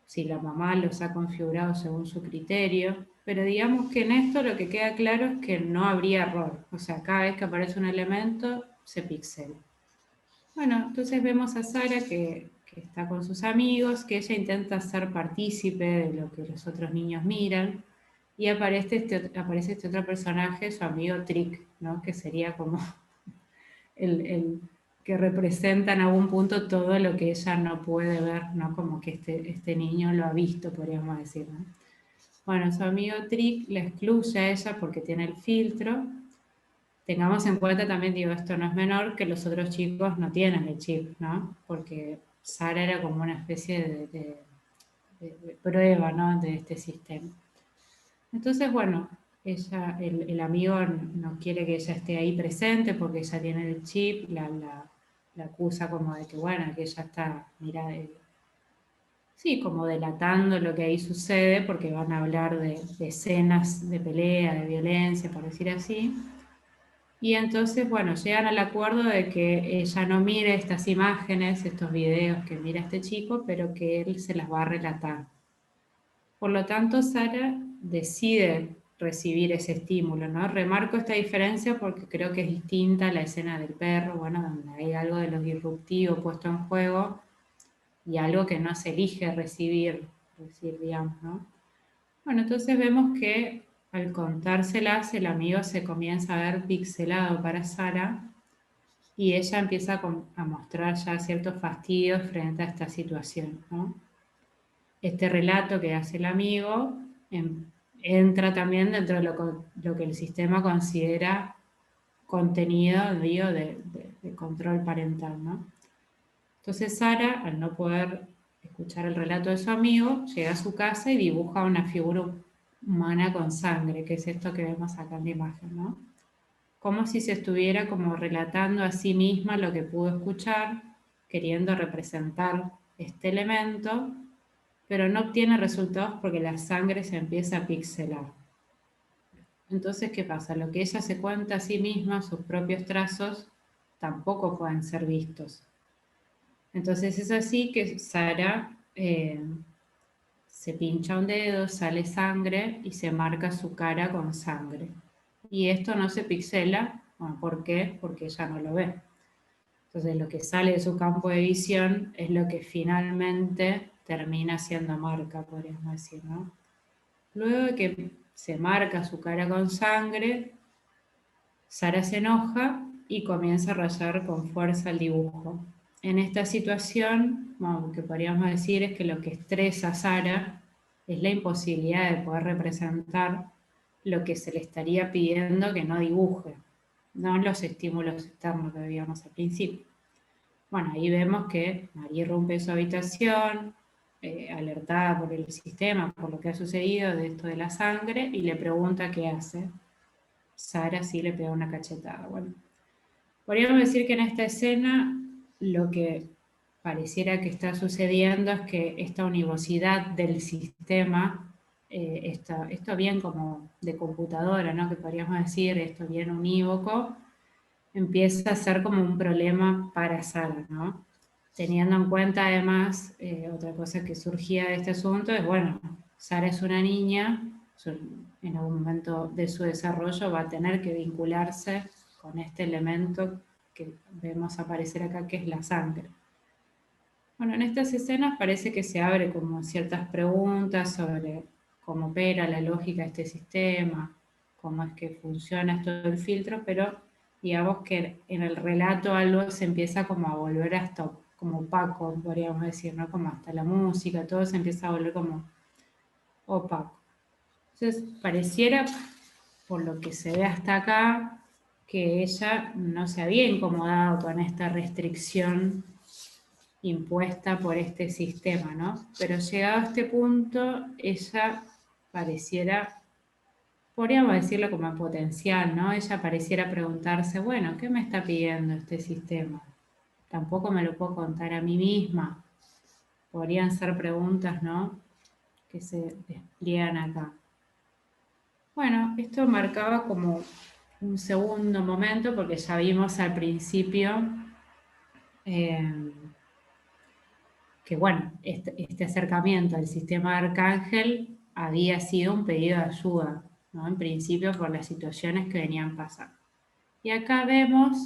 si la mamá los ha configurado según su criterio, pero digamos que en esto lo que queda claro es que no habría error, o sea, cada vez que aparece un elemento se pixela. Bueno, entonces vemos a Sara que está con sus amigos, que ella intenta ser partícipe de lo que los otros niños miran, y aparece este otro personaje, su amigo Trick, ¿no? Que sería como el que representa en algún punto todo lo que ella no puede ver, ¿no? Como que este niño lo ha visto, podríamos decir, ¿no? Bueno, su amigo Trick le excluye a ella porque tiene el filtro. Tengamos en cuenta también, digo, esto no es menor, que los otros chicos no tienen el chip, ¿no? Porque Sara era como una especie de prueba, ¿no? De este sistema. Entonces, bueno, el amigo no quiere que ella esté ahí presente porque ella tiene el chip, la acusa como de que, bueno, que ella está, mira, sí, como delatando lo que ahí sucede porque van a hablar de escenas de pelea, de violencia, por decir así. Y entonces, bueno, llegan al acuerdo de que ella no mire estas imágenes, estos videos que mira este chico, pero que él se las va a relatar. Por lo tanto, Sara decide recibir ese estímulo, ¿no? Remarco esta diferencia porque creo que es distinta a la escena del perro, bueno, donde hay algo de lo disruptivo puesto en juego y algo que no se elige recibir, digamos, ¿no? Bueno, entonces vemos que al contárselas, el amigo se comienza a ver pixelado para Sara y ella empieza a mostrar ya ciertos fastidios frente a esta situación, ¿no? Este relato que hace el amigo entra también dentro de lo que el sistema considera contenido, digo, de control parental, ¿no? Entonces Sara, al no poder escuchar el relato de su amigo, llega a su casa y dibuja una figura humana con sangre, que es esto que vemos acá en la imagen, ¿no? Como si se estuviera como relatando a sí misma lo que pudo escuchar, queriendo representar este elemento, pero no obtiene resultados porque la sangre se empieza a pixelar. Entonces, ¿qué pasa? Lo que ella se cuenta a sí misma, sus propios trazos, tampoco pueden ser vistos. Entonces es así que Sara se pincha un dedo, sale sangre y se marca su cara con sangre. Y esto no se pixela, bueno, ¿por qué? Porque ella no lo ve. Entonces lo que sale de su campo de visión es lo que finalmente termina siendo marca, podríamos decir, ¿no? Luego de que se marca su cara con sangre, Sara se enoja y comienza a rayar con fuerza el dibujo. En esta situación, lo que podríamos decir es que lo que estresa a Sara es la imposibilidad de poder representar lo que se le estaría pidiendo que no dibuje, no los estímulos externos que veíamos al principio. Bueno, ahí vemos que María irrumpe su habitación, alertada por el sistema, por lo que ha sucedido de esto de la sangre, y le pregunta qué hace. Sara sí le pega una cachetada. Bueno, podríamos decir que en esta escena lo que pareciera que está sucediendo es que esta univocidad del sistema, esto bien como de computadora, ¿no? Que podríamos decir, esto bien unívoco, empieza a ser como un problema para Sara, ¿no? Teniendo en cuenta además, otra cosa que surgía de este asunto es, bueno, Sara es una niña, en algún momento de su desarrollo va a tener que vincularse con este elemento que vemos aparecer acá, que es la sangre. Bueno, en estas escenas parece que se abre como ciertas preguntas sobre cómo opera la lógica de este sistema, cómo es que funciona esto del filtro, pero digamos que en el relato algo se empieza como a volver hasta como opaco, podríamos decir, ¿no? Como hasta la música, todo se empieza a volver como opaco. Entonces, pareciera, por lo que se ve hasta acá, que ella no se había incomodado con esta restricción impuesta por este sistema, ¿no? Pero llegado a este punto, ella pareciera, podríamos decirlo como en potencial, ¿no? Ella pareciera preguntarse, bueno, ¿qué me está pidiendo este sistema? Tampoco me lo puedo contar a mí misma. Podrían ser preguntas, ¿no? Que se despliegan acá. Bueno, esto marcaba como un segundo momento, porque ya vimos al principio que, bueno, este acercamiento al sistema Arcángel había sido un pedido de ayuda, ¿no? En principio por las situaciones que venían pasando. Y acá vemos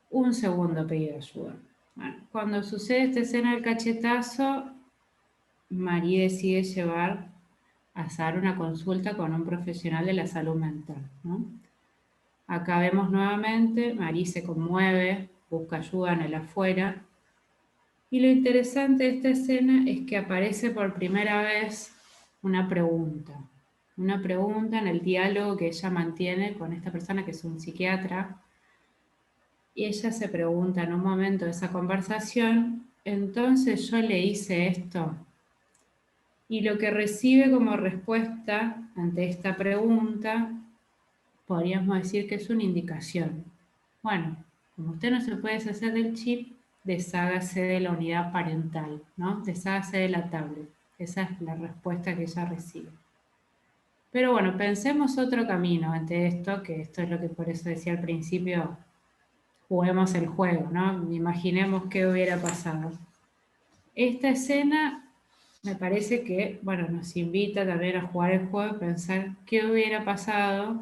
un segundo pedido de ayuda. Bueno, cuando sucede esta escena del cachetazo, Marie decide llevar a Sara una consulta con un profesional de la salud mental, ¿no? Acá vemos nuevamente, Marie se conmueve, busca ayuda en el afuera. Y lo interesante de esta escena es que aparece por primera vez una pregunta en el diálogo que ella mantiene con esta persona que es un psiquiatra. Y ella se pregunta en un momento de esa conversación, entonces yo le hice esto. Y lo que recibe como respuesta ante esta pregunta, podríamos decir que es una indicación. Bueno, como usted no se puede deshacer del chip, deshágase de la unidad parental, ¿no? Deshágase de la tablet. Esa es la respuesta que ella recibe. Pero bueno, pensemos otro camino ante esto, que esto es lo que por eso decía al principio, juguemos el juego, ¿no? Imaginemos qué hubiera pasado. Esta escena me parece que, bueno, nos invita también a jugar el juego y pensar qué hubiera pasado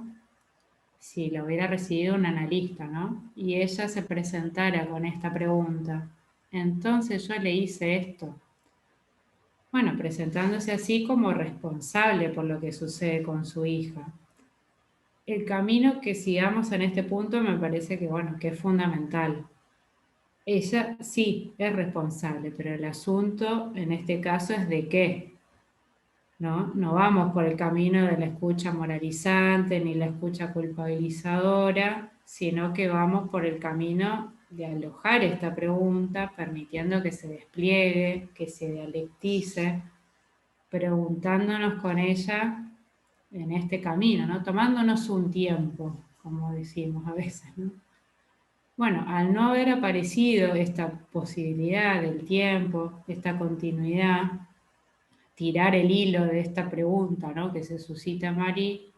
si lo hubiera recibido un analista, ¿no? Y ella se presentara con esta pregunta. Entonces yo le hice esto. Bueno, presentándose así como responsable por lo que sucede con su hija. El camino que sigamos en este punto me parece que, bueno, que es fundamental. Ella sí es responsable, pero el asunto en este caso es de qué, ¿no? No vamos por el camino de la escucha moralizante ni la escucha culpabilizadora, sino que vamos por el camino de alojar esta pregunta, permitiendo que se despliegue, que se dialectice, preguntándonos con ella en este camino, ¿no? Tomándonos un tiempo, como decimos a veces, ¿no? Bueno, al no haber aparecido esta posibilidad del tiempo, esta continuidad, tirar el hilo de esta pregunta, ¿no? Que se suscita Marie,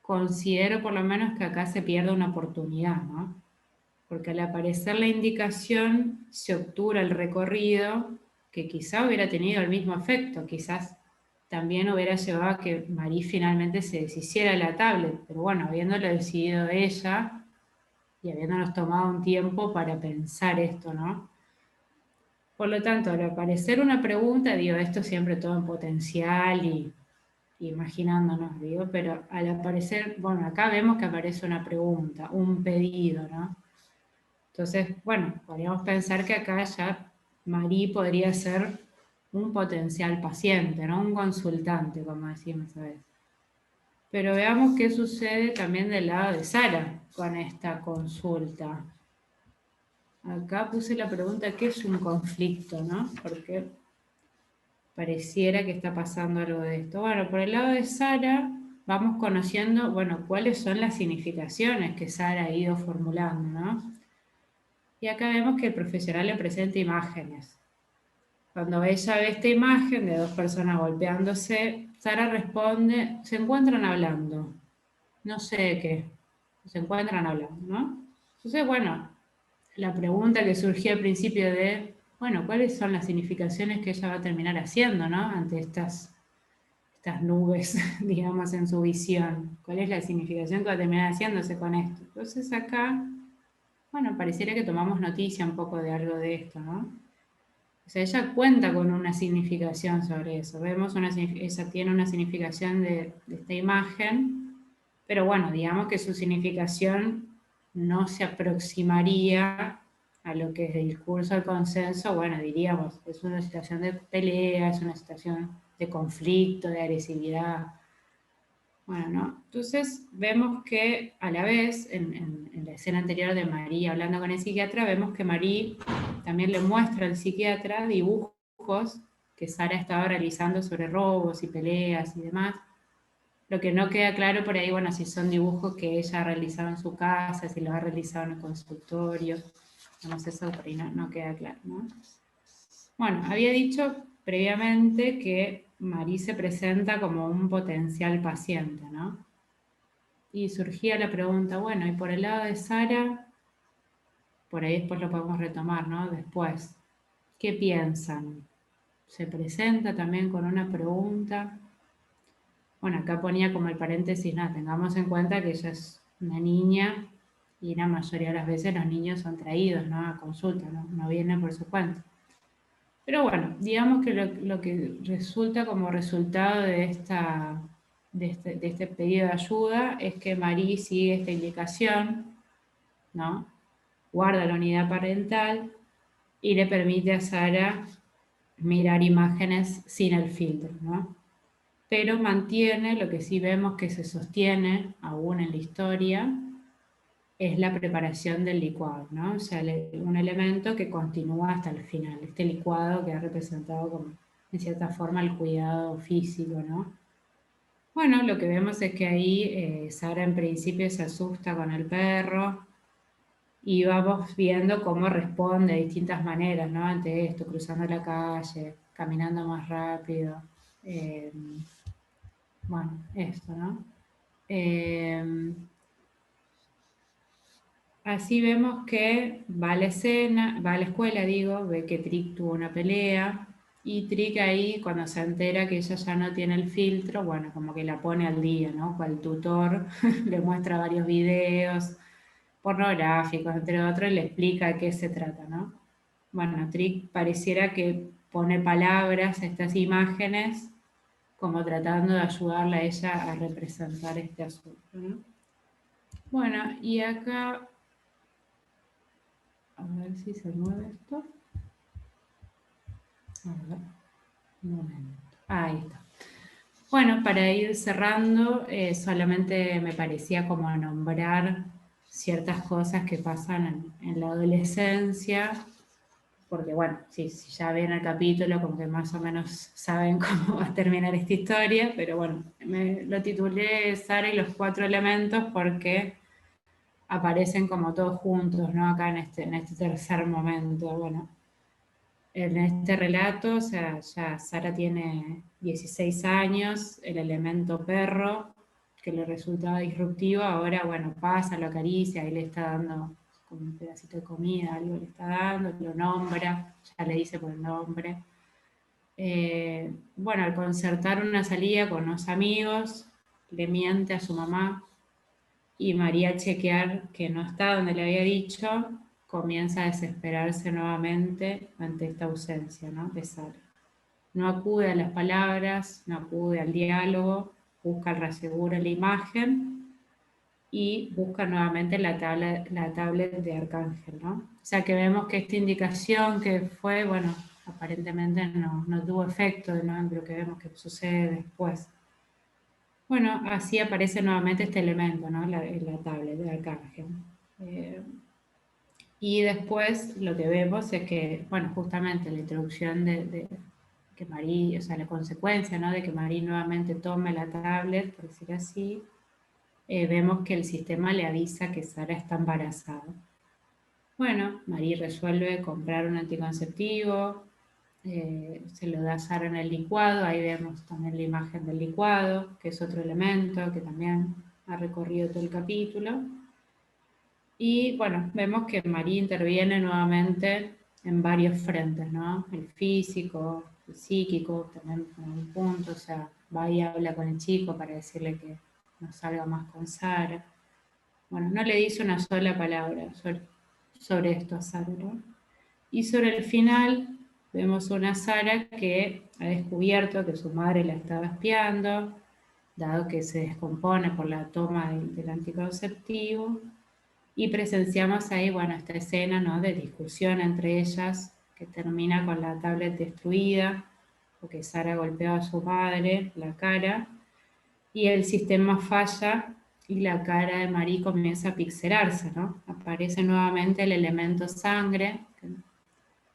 considero por lo menos que acá se pierde una oportunidad, ¿no? Porque al aparecer la indicación se obtura el recorrido que quizá hubiera tenido el mismo efecto, quizás también hubiera llevado a que Marie finalmente se deshiciera de la tablet, pero bueno, habiéndolo decidido ella y habiéndonos tomado un tiempo para pensar esto, ¿no? Por lo tanto, al aparecer una pregunta, digo, esto siempre todo en potencial y imaginándonos, digo, pero al aparecer, bueno, acá vemos que aparece una pregunta, un pedido, ¿no? Entonces, bueno, podríamos pensar que acá ya Marie podría ser un potencial paciente, ¿no? Un consultante, como decimos a veces. Pero veamos qué sucede también del lado de Sara con esta consulta. Acá puse la pregunta, ¿qué es un conflicto, no? Porque pareciera que está pasando algo de esto. Bueno, por el lado de Sara vamos conociendo, bueno, cuáles son las significaciones que Sara ha ido formulando, ¿no? Y acá vemos que el profesional le presenta imágenes. Cuando ella ve esta imagen de dos personas golpeándose, Sara responde, se encuentran hablando. No sé de qué, se encuentran hablando, ¿no? Entonces, bueno, la pregunta que surgió al principio de, bueno, ¿cuáles son las significaciones que ella va a terminar haciendo, ¿no? Ante estas nubes, digamos, en su visión. ¿Cuál es la significación que va a terminar haciéndose con esto? Entonces acá, bueno, pareciera que tomamos noticia un poco de algo de esto, ¿no? O sea, ella cuenta con una significación sobre eso. Vemos ella tiene una significación de esta imagen, pero bueno, digamos que su significación no se aproximaría a lo que es el discurso del consenso. Bueno, diríamos, es una situación de pelea, es una situación de conflicto, de agresividad. Bueno, ¿no? Entonces vemos que a la vez, en la escena anterior de María hablando con el psiquiatra, vemos que María también le muestra al psiquiatra dibujos que Sara estaba realizando sobre robos y peleas y demás. Lo que no queda claro por ahí, bueno, si son dibujos que ella ha realizado en su casa, si los ha realizado en el consultorio. No sé, eso por ahí no queda claro, ¿no? Bueno, había dicho previamente que Marie se presenta como un potencial paciente, ¿no? Y surgía la pregunta, bueno, y por el lado de Sara, por ahí después lo podemos retomar, ¿no? Después, ¿qué piensan? Se presenta también con una pregunta. Bueno, acá ponía como el paréntesis, nada, tengamos en cuenta que ella es una niña y la mayoría de las veces los niños son traídos, ¿no? A consulta, ¿no? No vienen por su cuenta. Pero bueno, digamos que lo que resulta como resultado de este pedido de ayuda es que Marie sigue esta indicación, ¿no? Guarda la unidad parental y le permite a Sara mirar imágenes sin el filtro, ¿no? Pero mantiene, lo que sí vemos que se sostiene aún en la historia, es la preparación del licuado, ¿no? O sea, un elemento que continúa hasta el final. Este licuado que ha representado como, en cierta forma, el cuidado físico, ¿no? Bueno, lo que vemos es que ahí Sara en principio se asusta con el perro y vamos viendo cómo responde de distintas maneras, ¿no? Ante esto, cruzando la calle, caminando más rápido. eh, bueno, esto, ¿no? Eh, Así vemos que va a la escena, va a la escuela, digo, ve que Trick tuvo una pelea y Trick ahí cuando se entera que ella ya no tiene el filtro, bueno, como que la pone al día, ¿no? Cual tutor le muestra varios videos pornográficos, entre otros, y le explica de qué se trata, ¿no? Bueno, Trick pareciera que pone palabras a estas imágenes como tratando de ayudarla a ella a representar este asunto, ¿no? Bueno, y acá a ver si se mueve esto. A ver, un momento. Ahí está. Bueno, para ir cerrando, solamente me parecía como nombrar ciertas cosas que pasan en la adolescencia, porque bueno, si ya ven el capítulo, como que más o menos saben cómo va a terminar esta historia, pero bueno, me lo titulé Sara y los cuatro elementos porque aparecen como todos juntos, ¿no? Acá en este tercer momento. Bueno, en este relato, o sea, ya Sara tiene 16 años, el elemento perro, que le resultaba disruptivo, ahora, bueno, pasa, lo acaricia, ahí le está dando como un pedacito de comida, algo le está dando, lo nombra, ya le dice por el nombre. Bueno, al concertar una salida con unos amigos, le miente a su mamá y María al chequear que no está donde le había dicho, comienza a desesperarse nuevamente ante esta ausencia, ¿no? De Sara. No acude a las palabras, no acude al diálogo, busca el reaseguro en la imagen y busca nuevamente la tablet de Arcángel, ¿no? O sea que vemos que esta indicación que fue, bueno, aparentemente no tuvo efecto, ¿no? En lo que vemos que sucede después. Bueno, así aparece nuevamente este elemento, ¿no? La tablet de Arcángel. Eh, y después lo que vemos es que, bueno, justamente la introducción de que Marie, o sea, la consecuencia, ¿no? De que Marie nuevamente tome la tablet, por decir así, vemos que el sistema le avisa que Sara está embarazada. Bueno, Marie resuelve comprar un anticonceptivo, se lo da a Sara en el licuado, ahí vemos también la imagen del licuado, que es otro elemento que también ha recorrido todo el capítulo. Y bueno, vemos que María interviene nuevamente en varios frentes, ¿no? El físico, el psíquico, también en un punto, o sea, va y habla con el chico para decirle que no salga más con Sara. Bueno, no le dice una sola palabra sobre esto a Sara, ¿no? Y sobre el final vemos una Sara que ha descubierto que su madre la estaba espiando, dado que se descompone por la toma del anticonceptivo, y presenciamos ahí, bueno, esta escena, ¿no? De discusión entre ellas, que termina con la tablet destruida, porque Sara golpeó a su madre la cara, y el sistema falla y la cara de Marie comienza a pixelarse, ¿no? Aparece nuevamente el elemento sangre,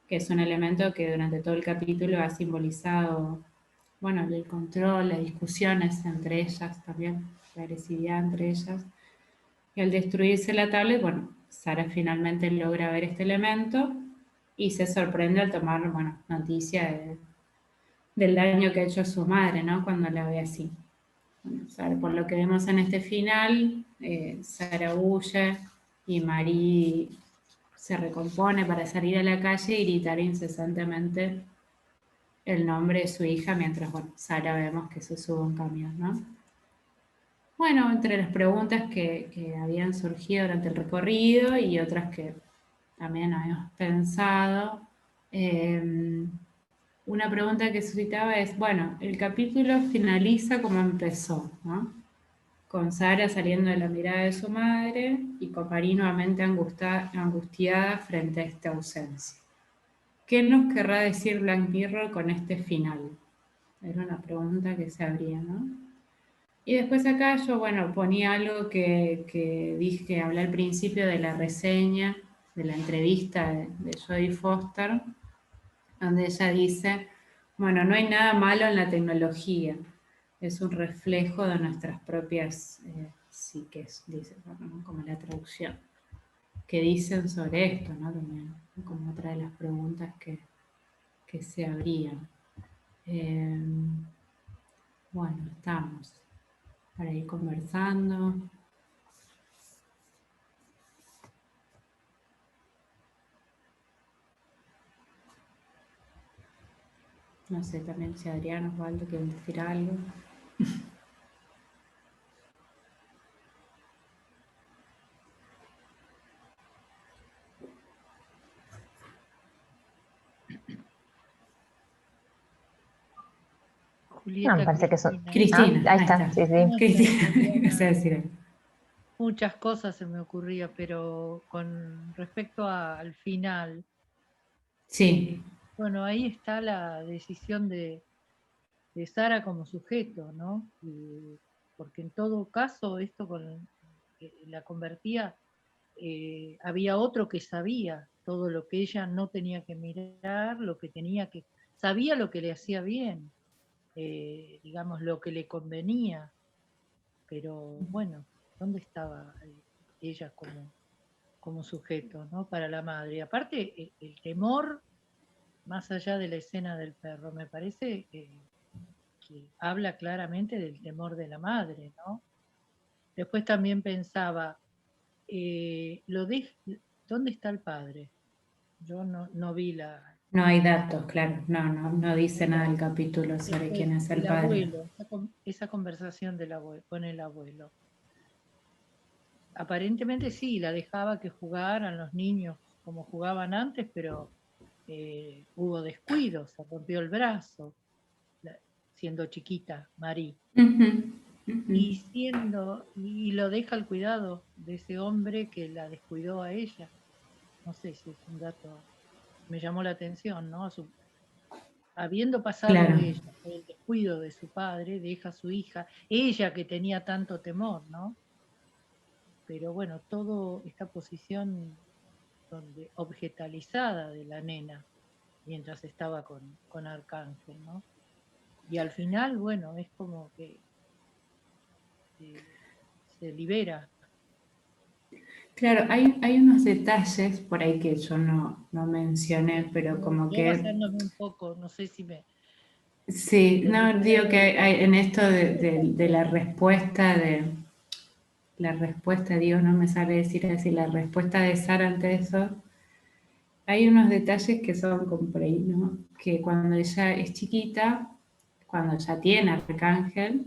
que es un elemento que durante todo el capítulo ha simbolizado, bueno, el control, las discusiones entre ellas también, la agresividad entre ellas. Y al destruirse la tablet, bueno, Sara finalmente logra ver este elemento y se sorprende al tomar, bueno, noticia del daño que ha hecho a su madre, ¿no? Cuando la ve así. Bueno, por lo que vemos en este final, Sara huye y Marie se recompone para salir a la calle y gritar incesantemente el nombre de su hija, mientras, bueno, Sara vemos que se sube a un camión, ¿no? Bueno, entre las preguntas que habían surgido durante el recorrido y otras que también habíamos pensado, una pregunta que suscitaba es, bueno, el capítulo finaliza como empezó, ¿no? Con Sara saliendo de la mirada de su madre y con Marie nuevamente angustiada frente a esta ausencia. ¿Qué nos querrá decir Black Mirror con este final? Era una pregunta que se abría, ¿no? Y después acá yo, bueno, ponía algo que dije, que hablé al principio de la reseña, de la entrevista de Jodie Foster, donde ella dice, bueno, no hay nada malo en la tecnología, es un reflejo de nuestras propias psiques, dice, bueno, como la traducción, que dicen sobre esto, ¿no? También, como otra de las preguntas que se abrían. Bueno, estamos para ir conversando. No sé también si Adrián o Osvaldo quieren decir algo. No, me Julieta, parece que eso. Cristina, Ahí ahí está, está. sí, sí. No, Cristina, o sea, decir algo. muchas cosas se me ocurría, pero con respecto al final, Sí, bueno, ahí está la decisión de Sara como sujeto, ¿no? Porque en todo caso esto la convertía, había otro que sabía todo lo que ella no tenía que mirar, sabía lo que le hacía bien, digamos, lo que le convenía, pero bueno, ¿dónde estaba ella como sujeto, ¿no? Para la madre? Aparte, el temor, más allá de la escena del perro, me parece que habla claramente del temor de la madre, ¿no? Después también pensaba, ¿dónde está el padre? Yo no vi no hay datos, claro. No dice nada el capítulo sobre después quién es el el padre. abuelo, esa conversación con el abuelo. Aparentemente sí, la dejaba que jugaran los niños como jugaban antes, pero hubo descuidos, se rompió el brazo, siendo chiquita, Marí, Ujú, ujú. y lo deja al cuidado de ese hombre que la descuidó a ella. No sé si es un dato, me llamó la atención, ¿no? Habiendo pasado Claro, ella por el descuido de su padre, deja a su hija, ella que tenía tanto temor, ¿no? Pero bueno, toda esta posición objetalizada de la nena mientras estaba con Arcángel, ¿no? Y al final, bueno, es como que se libera. claro, hay unos detalles por ahí que yo no mencioné, pero como Yo que basándome un poco, no sé si me... sí, Lo no, digo que recuerdo, hay en esto de la respuesta, digo, no me sale decir así, la respuesta de Sara ante eso, hay unos detalles que son como por ahí, ¿no? Que cuando ella es chiquita, cuando ya tiene Arcángel,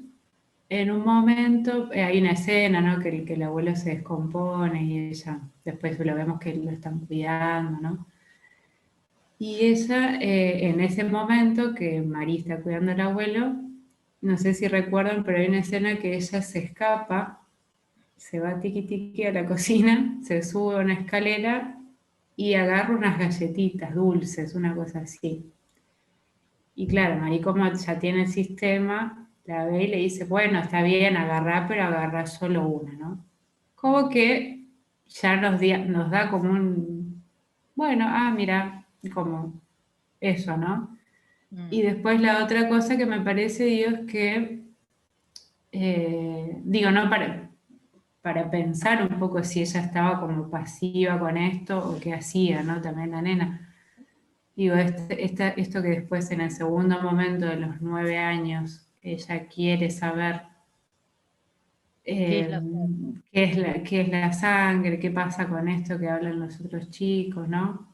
en un momento hay una escena, ¿no? Que el abuelo se descompone y ella, después lo vemos que lo están cuidando, ¿no? Y ella, en ese momento que María está cuidando al abuelo, no sé si recuerdan, pero hay una escena que ella se escapa, se va tiqui tiqui a la cocina, se sube a una escalera y agarra unas galletitas dulces, una cosa así. Y claro, María como ya tiene el sistema, la ve y le dice, bueno, está bien, agarrá, pero agarrá solo una, ¿no? Como que ya nos da como un, bueno, mira, como eso, ¿no? Y después la otra cosa que me parece, digo, es que, digo, no para pensar un poco si ella estaba como pasiva con esto o qué hacía, ¿no? También la nena. Digo, esto que después en el segundo momento de los 9 años ella quiere saber ¿Qué es la sangre? qué es la sangre, qué pasa con esto que hablan los otros chicos, ¿no?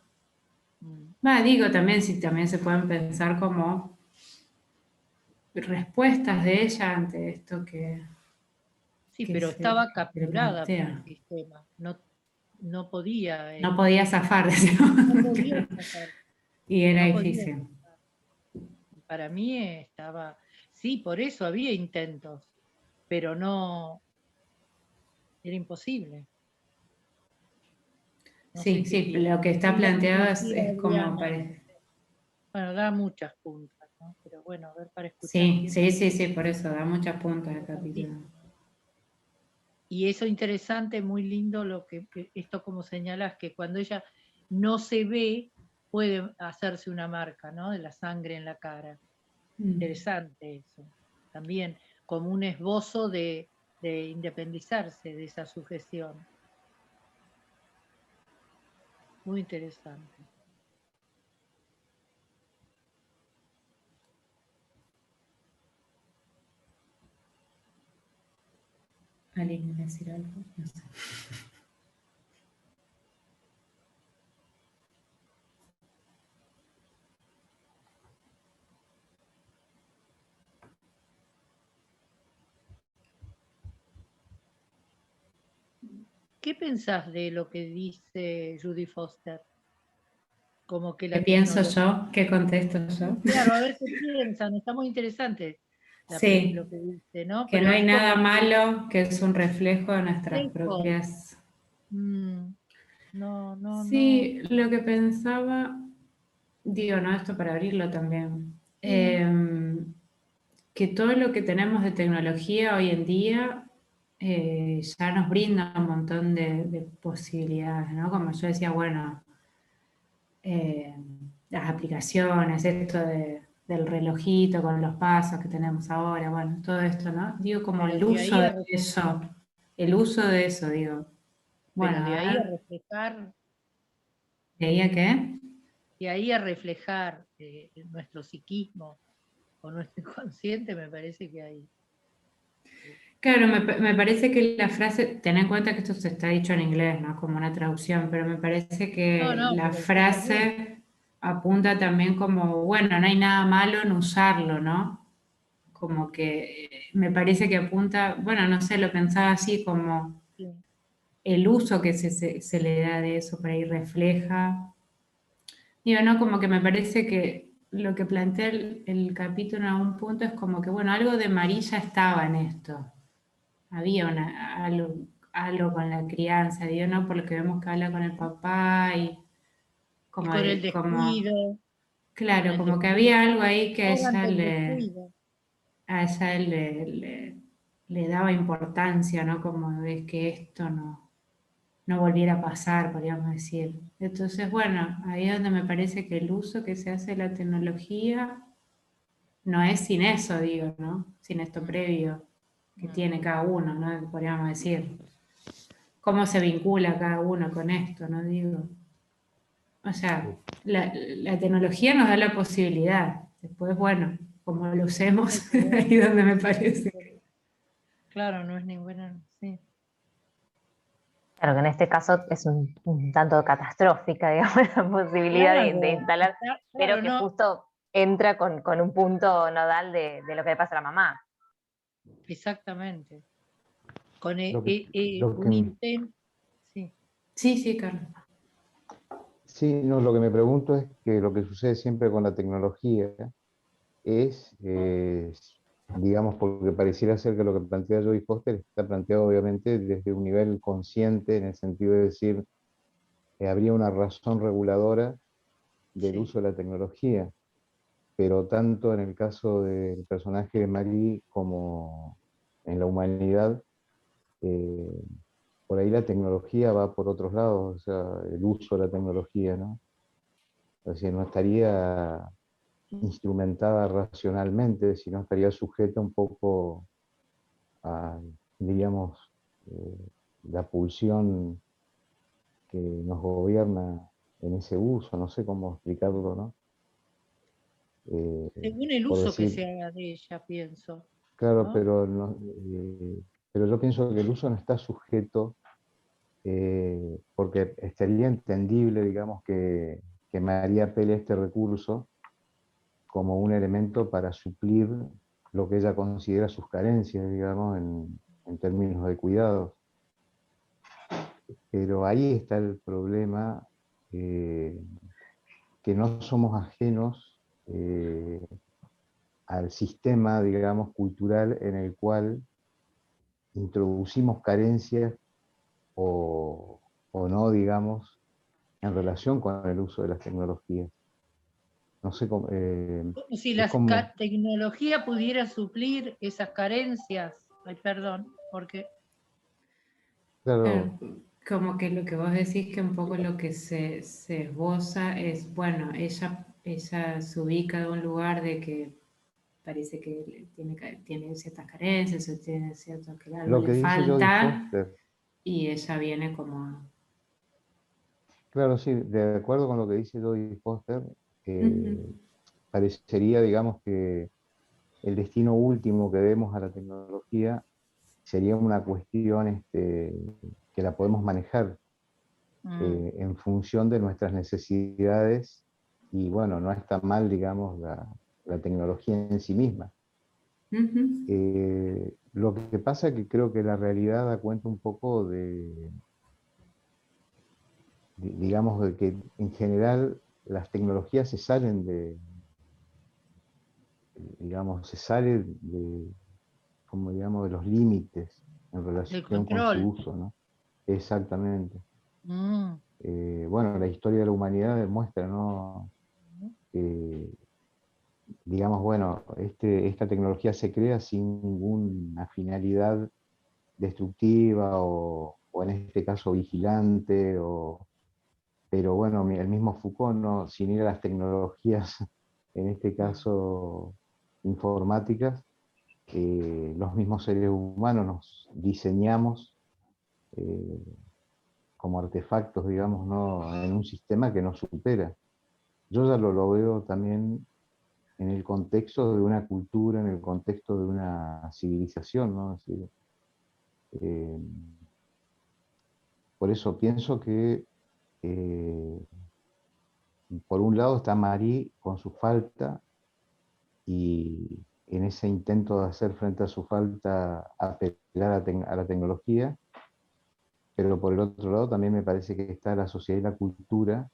Digo también si también se pueden pensar como respuestas de ella ante esto Sí, que pero se estaba que le capturada por el plantea. sistema. No, no podía, No podía zafar, no podía decimos. zafar, Y era no podía difícil. zafar. Para mí estaba, sí, por eso había intentos, pero no, era imposible. No sé Sí, qué sí, piensas. lo que está Es lo que planteado sugiere es como Adriana. parece. Bueno, da muchas puntas, ¿no? Pero bueno, a ver para escuchar Sí, quién sí, más sí, sí, por eso da muchas puntas el participa, capítulo. ¿no? Y eso interesante, muy lindo, esto como señalas, que cuando ella no se ve, puede hacerse una marca, ¿no? De la sangre en la cara. Interesante eso. También como un esbozo de independizarse de esa sujeción. Muy interesante. ¿Alguien quiere decir algo? No sé. ¿Qué pensás de lo que dice Judy Foster? Como que ¿Qué la pienso tecnología... yo? ¿Qué contesto yo? Claro, a ver qué piensan, está muy interesante lo Sí, que dice, ¿no? que no Pero hay es nada como malo, que es un reflejo de nuestras lejos. propias. No, no, no. Sí, lo que pensaba, digo, no, esto para abrirlo también, Sí, que todo lo que tenemos de tecnología hoy en día ya nos brinda un montón de posibilidades, ¿no? Como yo decía, bueno, eh, las aplicaciones, esto del relojito con los pasos que tenemos ahora, bueno, todo esto, ¿no? Digo, como pero de ahí el uso de eso, digo, pero bueno, de a ahí a ver, reflejar, ¿veía qué? de ahí a reflejar nuestro psiquismo o nuestro inconsciente, me parece que hay. Claro, me parece que la frase, ten en cuenta que esto se está dicho en inglés, ¿no? Como una traducción, pero me parece No, que no, la pero yo también. frase apunta también como, bueno, no hay nada malo en usarlo, ¿no? Como que me parece que apunta, bueno, no sé, lo pensaba así, como Sí. el uso que se le da de eso por ahí refleja. Digo, no, como que me parece que lo que plantea el capítulo en algún punto es como que, bueno, algo de Marilla estaba en esto. Había algo con la crianza, digo, ¿no? Por lo que vemos que habla con el papá y Y como, con el como descuido, con claro, el como que descuido, había algo ahí que todo ante el descuido. a ella le daba importancia, ¿no? Como de que esto no volviera a pasar, podríamos decir. Entonces, bueno, ahí es donde me parece que el uso que se hace de la tecnología no es sin eso, digo, ¿no? Sin esto Mm, previo que mm. tiene cada uno, ¿no? Podríamos decir. Cómo se vincula cada uno con esto, ¿no? Digo. O sea, la tecnología nos da la posibilidad. Después, bueno, como lo Hay usemos, que ver, ahí es donde me no es parece. claro, no es ninguna, sí. Claro que en este caso es un tanto catastrófica, digamos, la posibilidad de Claro, instalar, pero claro, que no, justo entra con un punto nodal de lo que le pasa a la mamá. exactamente. Con Lo que, lo un que, intento, sí, Sí, sí, Carlos. sí, no, lo que me pregunto es que lo que sucede siempre con la tecnología es, digamos, porque pareciera ser que lo que plantea Jodie Foster está planteado obviamente desde un nivel consciente, en el sentido de decir, habría una razón reguladora del sí. uso de la tecnología, pero tanto en el caso del personaje de Marie como en la humanidad, eh, por ahí la tecnología va por otros lados, o sea, el uso de la tecnología, ¿no? O sea, no estaría instrumentada racionalmente, sino estaría sujeta un poco a, diríamos, eh, la pulsión que nos gobierna en ese uso, no sé cómo explicarlo, ¿no? Eh, Según el por uso que decir, se haga de ella, pienso, claro, ¿no? pero, no, pero yo pienso que el uso no está sujeto, porque estaría entendible, digamos, que María apele a este recurso como un elemento para suplir lo que ella considera sus carencias, digamos, en términos de cuidados. Pero ahí está el problema, que no somos ajenos al sistema, digamos, cultural en el cual introducimos carencias o no, digamos, en relación con el uso de las tecnologías. No sé cómo, Como si es la como, tecnología pudiera suplir esas carencias. Ay, perdón, porque claro, Claro, como que lo que vos decís que un poco lo que se esboza es, bueno, ella se ubica en un lugar de que parece que tiene ciertas carencias o tiene cierto que algo lo le que dice Jodie falta Foster, y ella viene como... claro, sí, de acuerdo con lo que dice Jodie Foster, Ujú, parecería, digamos, que el destino último que demos a la tecnología sería una cuestión, que la podemos manejar en función de nuestras necesidades, y bueno, no está mal, digamos, la tecnología en sí misma. ujú, Lo que pasa es que creo que la realidad da cuenta un poco digamos, de que en general las tecnologías se salen digamos, se salen como digamos, de los límites en el relación con su control. uso, ¿no? Exactamente. Mm, Bueno, la historia de la humanidad demuestra, ¿no? Que, digamos, bueno, esta tecnología se crea sin ninguna finalidad destructiva o en este caso vigilante, pero bueno, el mismo Foucault, ¿no? Sin ir a las tecnologías, en este caso informáticas, los mismos seres humanos nos diseñamos eh, como artefactos, digamos, ¿no? En un sistema que nos supera. Yo ya lo veo también en el contexto de una cultura, en el contexto de una civilización, ¿no? Es decir, eh, por eso pienso que, eh, por un lado está Marie con su falta, y en ese intento de hacer frente a su falta, apelar a la tecnología, pero por el otro lado también me parece que está la sociedad y la cultura,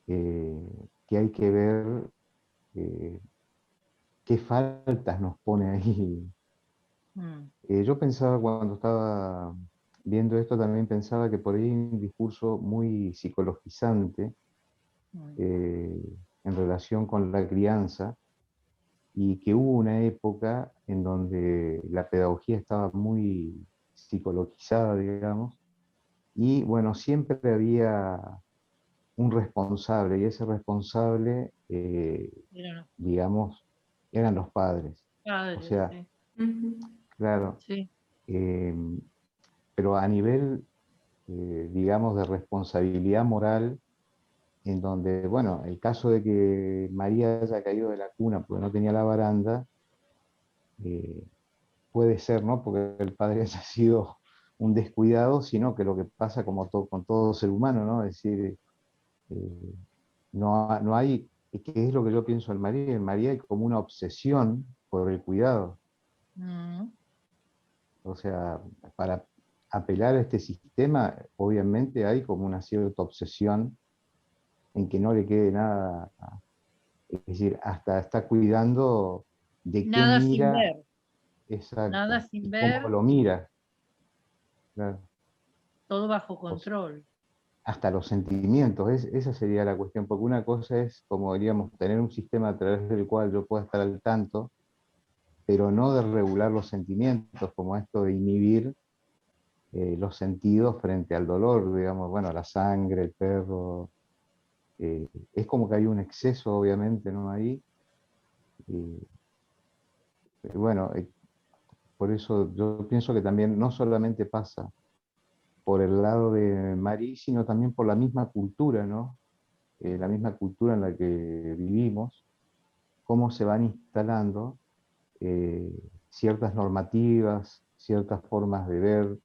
que hay que ver eh, qué faltas nos pone ahí. mm, Yo pensaba cuando estaba viendo esto, también pensaba que por ahí hay un discurso muy psicologizante mm. eh, en relación con la crianza, y que hubo una época en donde la pedagogía estaba muy psicologizada, digamos, y bueno, siempre había un responsable, y ese responsable, Eran digamos, eran los padres. O padres, sea, sí. ujú. claro, Sí. eh, pero a nivel, digamos, de responsabilidad moral, en donde, bueno, el caso de que María haya caído de la cuna porque no tenía la baranda, eh, puede ser, ¿no? Porque el padre haya sido un descuidado, sino que lo que pasa como con todo ser humano, ¿no? Es decir, eh, no hay, que es lo que yo pienso en María hay como una obsesión por el cuidado. Mm. O sea, para apelar a este sistema, obviamente hay como una cierta obsesión en que no le quede nada, es decir, hasta está cuidando de qué Nada sin mira, ver, nada exacto, sin y cómo ver, lo mira, claro. todo bajo O sea, control. hasta los sentimientos, esa sería la cuestión, porque una cosa es, como diríamos, tener un sistema a través del cual yo pueda estar al tanto, pero no de regular los sentimientos, como esto de inhibir los sentidos frente al dolor, digamos, bueno, la sangre, el perro, es como que hay un exceso, obviamente, ¿no? Ahí, eh, bueno, por eso yo pienso que también no solamente pasa por el lado de Marí, sino también por la misma cultura, ¿no? La misma cultura en la que vivimos, cómo se van instalando ciertas normativas, ciertas formas de ver,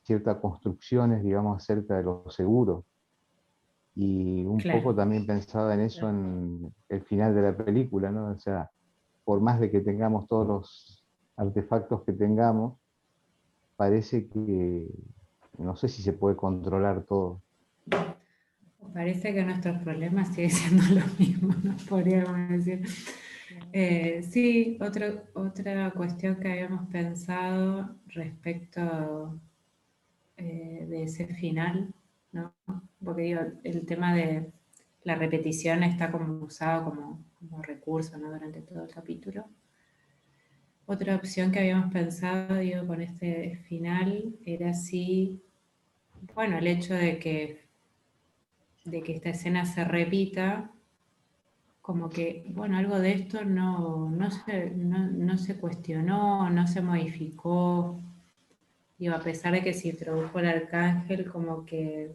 ciertas construcciones, digamos, acerca de lo seguro. Y un Claro. poco también pensaba en eso en el final de la película, ¿no? O sea, por más de que tengamos todos los artefactos que tengamos, parece que no sé si se puede controlar todo. Parece que nuestros problemas siguen siendo los mismos, ¿no? Podríamos decir. Sí, otra cuestión que habíamos pensado respecto de ese final, ¿no? Porque digo, el tema de la repetición está como usado como recurso, ¿no? Durante todo el capítulo. Otra opción que habíamos pensado, digo, con este final era si, bueno, el hecho de que esta escena se repita, como que, bueno, algo de esto no se cuestionó, no se modificó. Digo, a pesar de que se introdujo el arcángel, como que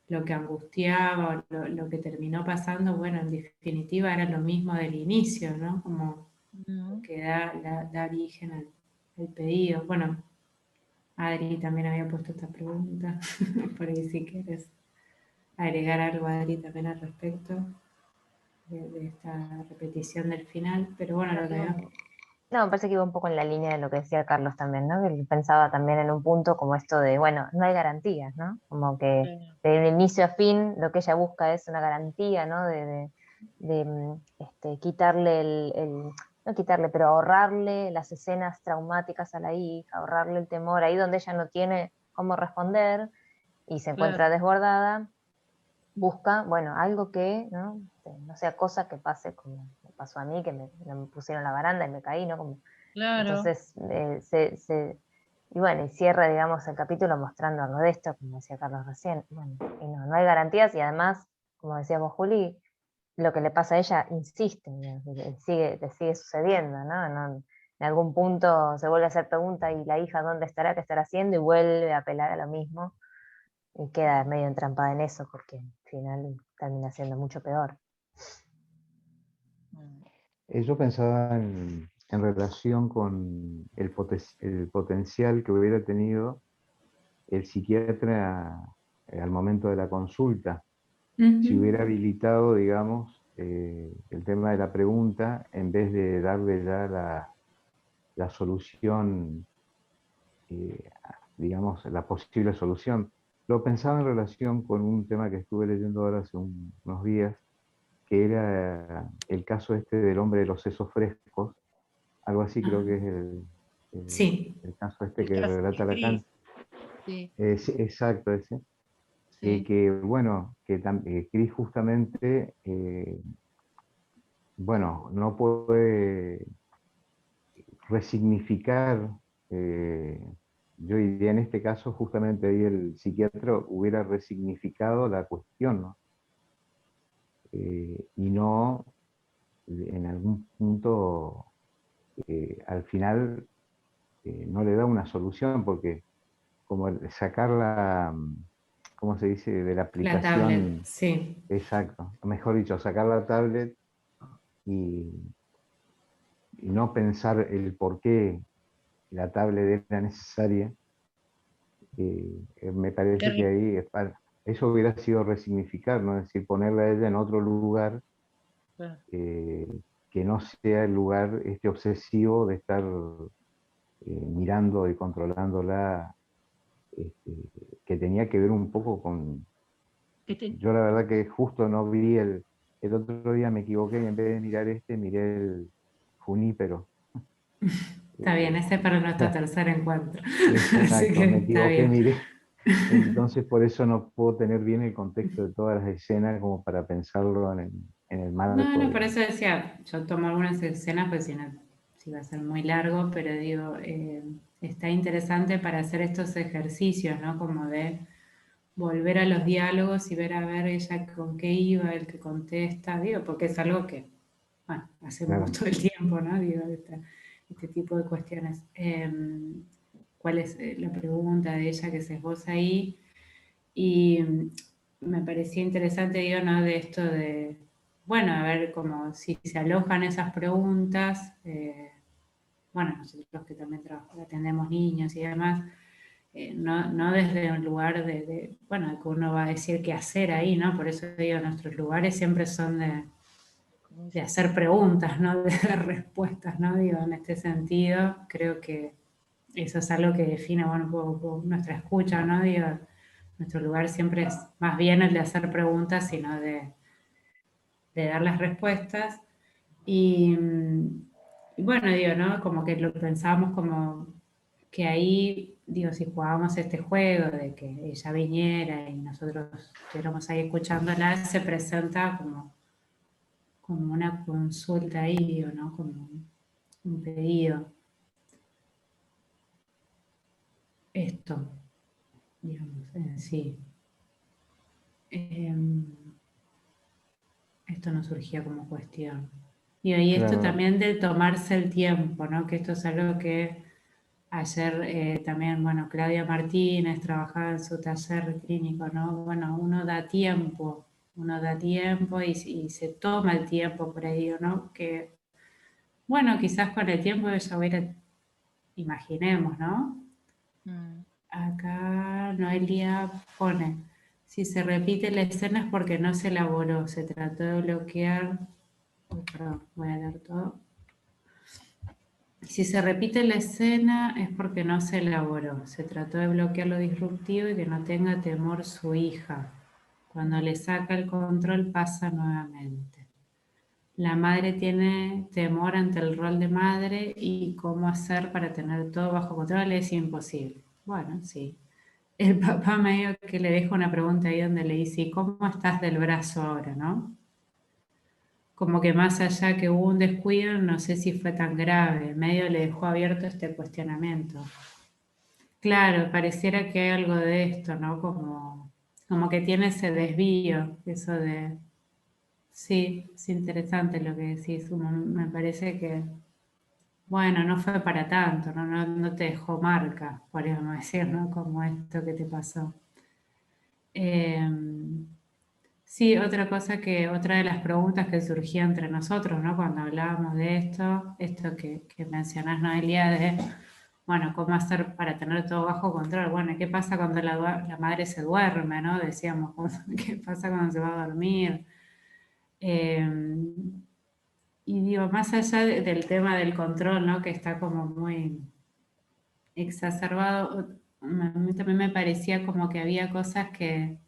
lo que angustiaba, lo que terminó pasando, bueno, en definitiva era lo mismo del inicio, ¿no? Como que da origen al pedido. Bueno, Adri también había puesto esta pregunta, por ahí si quieres agregar algo, Adri, también al respecto de esta repetición del final, pero bueno, lo que habíamos... No, me parece que iba un poco en la línea de lo que decía Carlos también, ¿no? Que él pensaba también en un punto como esto de, bueno, no hay garantías, ¿no? Como que de inicio a fin lo que ella busca es una garantía, ¿no? Quitarle no quitarle, pero ahorrarle las escenas traumáticas a la hija, ahorrarle el temor, ahí donde ella no tiene cómo responder y se encuentra desbordada, busca, bueno, algo que no sea cosa que pase como me pasó a mí, que me pusieron la baranda y me caí, ¿no? Como, entonces, y bueno, y cierra, digamos, el capítulo mostrando algo de esto, como decía Carlos recién. Bueno, y no hay garantías y además, como decíamos Juli, lo que le pasa a ella insiste, le sigue sucediendo, ¿no? En algún punto se vuelve a hacer pregunta y la hija dónde estará, qué estará haciendo y vuelve a apelar a lo mismo. Y queda medio entrampada en eso porque al final termina siendo mucho peor. Yo pensaba en relación con el potencial que hubiera tenido el psiquiatra al momento de la consulta. Si hubiera habilitado, digamos, el tema de la pregunta, en vez de darle ya la solución, digamos, la posible solución. Lo pensaba en relación con un tema que estuve leyendo ahora hace unos días, que era el caso este del hombre de los sesos frescos, algo así creo que es Sí. el caso este que relata Lacan. Sí. Sí, exacto, ese. Sí. Que bueno, que Chris justamente, bueno, no puede resignificar, yo diría en este caso justamente ahí el psiquiatra hubiera resignificado la cuestión, ¿no? Y no en algún punto al final no le da una solución porque como sacar ¿cómo se dice? De la La tablet, aplicación, sí. exacto, mejor dicho, sacar la tablet y no pensar el por qué la tablet era necesaria, me parece que ahí eso hubiera sido resignificar, ¿no? Es decir, ponerla a ella en otro lugar que no sea el lugar este obsesivo de estar mirando y controlándola, que tenía que ver un poco con... Yo la verdad que justo no vi el otro día me equivoqué y en vez de mirar miré el Junípero. Está bien, ese es para nuestro tercer encuentro. Así Exacto, que me está equivoqué, bien. miré. Entonces por eso no puedo tener bien el contexto de todas las escenas como para pensarlo en el marco. No, por eso decía, yo tomo algunas escenas, pues si va a ser muy largo, pero digo, está interesante para hacer estos ejercicios, ¿no? Como de volver a los diálogos y ver a ver ella con qué iba, el que contesta, digo, porque es algo que, bueno, hacemos todo el tiempo, ¿no? Digo, este tipo de cuestiones. ¿Cuál es la pregunta de ella que se esboza ahí? Y me parecía interesante, digo, ¿no? De esto de, bueno, a ver como si se alojan esas preguntas, bueno, nosotros que también atendemos niños y demás, no desde un lugar bueno, que uno va a decir qué hacer ahí, ¿no? Por eso digo, nuestros lugares siempre son de hacer preguntas, ¿no? De dar respuestas, ¿no? Digo, en este sentido, creo que eso es algo que define, bueno, un poco nuestra escucha, ¿no? Digo, nuestro lugar siempre es más bien el de hacer preguntas, sino de dar las respuestas. Y bueno, digo, ¿no? Como que lo pensábamos como que ahí, digo, si jugábamos este juego de que ella viniera y nosotros estuviéramos ahí escuchándola, se presenta como una consulta ahí, digo, ¿no? Como un pedido. Esto, digamos, en sí. Esto no surgía como cuestión. Y esto Claro, también de tomarse el tiempo, ¿no? Que esto es algo que ayer también, bueno, Claudia Martínez trabajaba en su taller clínico, ¿no? Bueno, uno da tiempo y se toma el tiempo por ahí, ¿no? Que, bueno, quizás con el tiempo ella hubiera, imaginemos, ¿no? Mm. Acá Noelia pone, si se repite la escena es porque no se elaboró, se trató de bloquear. Uy, perdón, voy a leer todo. Si se repite la escena es porque no se elaboró. Se trató de bloquear lo disruptivo y que no tenga temor su hija. Cuando le saca el control pasa nuevamente. La madre tiene temor ante el rol de madre y cómo hacer para tener todo bajo control es imposible. Bueno, sí. El papá medio que le deja una pregunta ahí donde le dice, ¿y cómo estás del brazo ahora, no? Como que más allá que hubo un descuido, no sé si fue tan grave, medio le dejó abierto este cuestionamiento. Claro, pareciera que hay algo de esto, ¿no? Como que tiene ese desvío, eso de... Sí, es interesante lo que decís, me parece que, bueno, no fue para tanto, no te dejó marca, podríamos decir, ¿no? Como esto que te pasó. Sí, otra de las preguntas que surgía entre nosotros, ¿no? Cuando hablábamos de esto que mencionás, Noelia, de, bueno, cómo hacer para tener todo bajo control. Bueno, ¿qué pasa cuando la madre se duerme, ¿no? Decíamos, ¿qué pasa cuando se va a dormir? Eh, y digo, más allá del tema del control, ¿no? Que está como muy exacerbado, a mí también me parecía como que había cosas que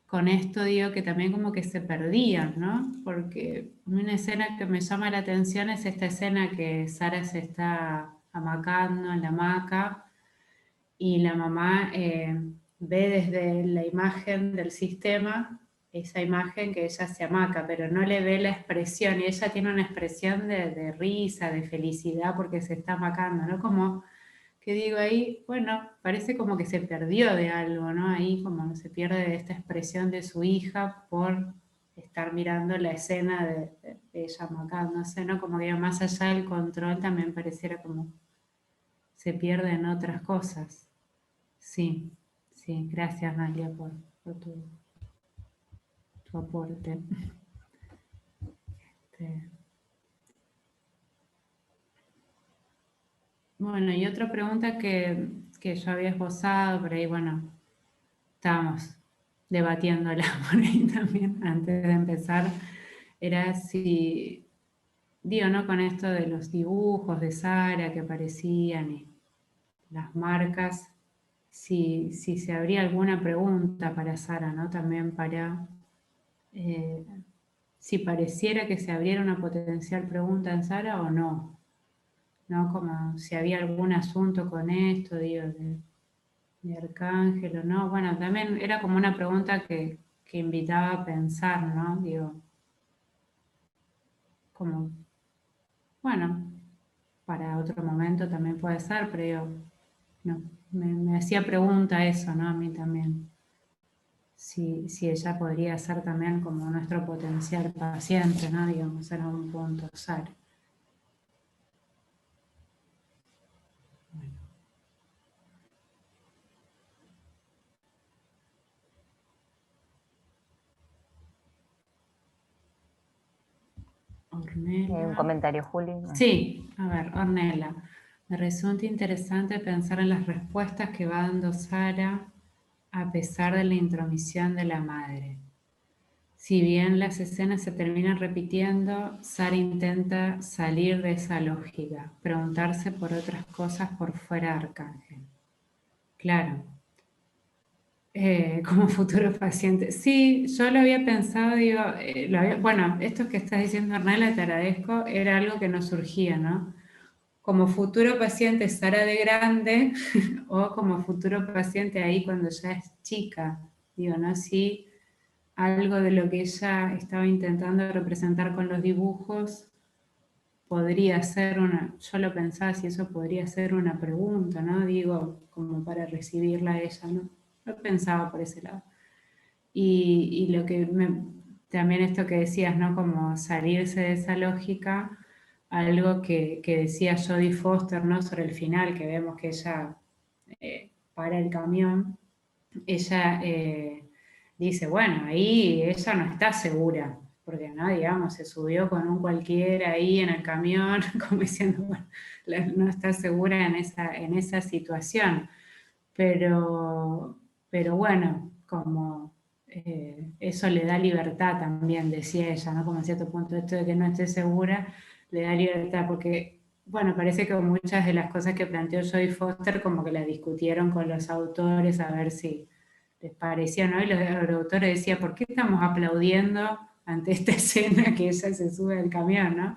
con esto digo que también como que se perdían, ¿no? Porque una escena que me llama la atención es esta escena que Sara se está hamacando en la hamaca y la mamá ve desde la imagen del sistema esa imagen que ella se hamaca, pero no le ve la expresión y ella tiene una expresión de risa, de felicidad porque se está hamacando, ¿no? Como que digo ahí, bueno, parece como que se perdió de algo, ¿no? Ahí como se pierde de esta expresión de su hija por estar mirando la escena de ella macándose, ¿no? Como que más allá del control también pareciera como se pierde en otras cosas. Sí, sí, gracias Nadia por tu aporte. Este, bueno, y otra pregunta que yo había esbozado, por ahí, bueno, estábamos debatiéndola por ahí también antes de empezar, era si, digo, ¿no? Con esto de los dibujos de Sara que aparecían y las marcas, si se habría alguna pregunta para Sara, ¿no? También para, si pareciera que se abriera una potencial pregunta en Sara o no, ¿no? Como si había algún asunto con esto, digo, de Arcángel o no. Bueno, también era como una pregunta que invitaba a pensar, ¿no? Digo, como, bueno, para otro momento también puede ser, pero digo, no, me hacía pregunta eso, ¿no? A mí también. Si ella podría ser también como nuestro potencial paciente, ¿no? Digamos, en algún punto, Sara. Ornella. Un comentario, Juli. ¿No? Sí, a ver, Ornella. Me resulta interesante pensar en las respuestas que va dando Sara a pesar de la intromisión de la madre. Si bien las escenas se terminan repitiendo, Sara intenta salir de esa lógica, preguntarse por otras cosas por fuera de Arcángel. Claro, como futuro paciente. Sí, yo lo había pensado, digo, bueno, esto que estás diciendo, Ornella, te agradezco, era algo que nos surgía, ¿no? Como futuro paciente Sara de grande o como futuro paciente ahí cuando ya es chica, digo, ¿no? Sí, algo de lo que ella estaba intentando representar con los dibujos podría ser yo lo pensaba si eso podría ser una pregunta, ¿no? Digo, como para recibirla a ella, ¿no? Lo pensaba por ese lado. Y lo que también esto que decías, ¿no? Como salirse de esa lógica, algo que decía Jodie Foster, ¿no? Sobre el final, que vemos que ella para el camión, ella dice, bueno, ahí ella no está segura, porque no, digamos, se subió con un cualquiera ahí en el camión, como diciendo, bueno, no está segura en esa situación. Pero bueno, como eso le da libertad también, decía ella, ¿no? Como a cierto punto, esto de que no esté segura, le da libertad, porque, bueno, parece que muchas de las cosas que planteó Jodie Foster como que las discutieron con los autores a ver si les parecía, ¿no? Y los autores decían, ¿por qué estamos aplaudiendo ante esta escena que ella se sube al camión, ¿no?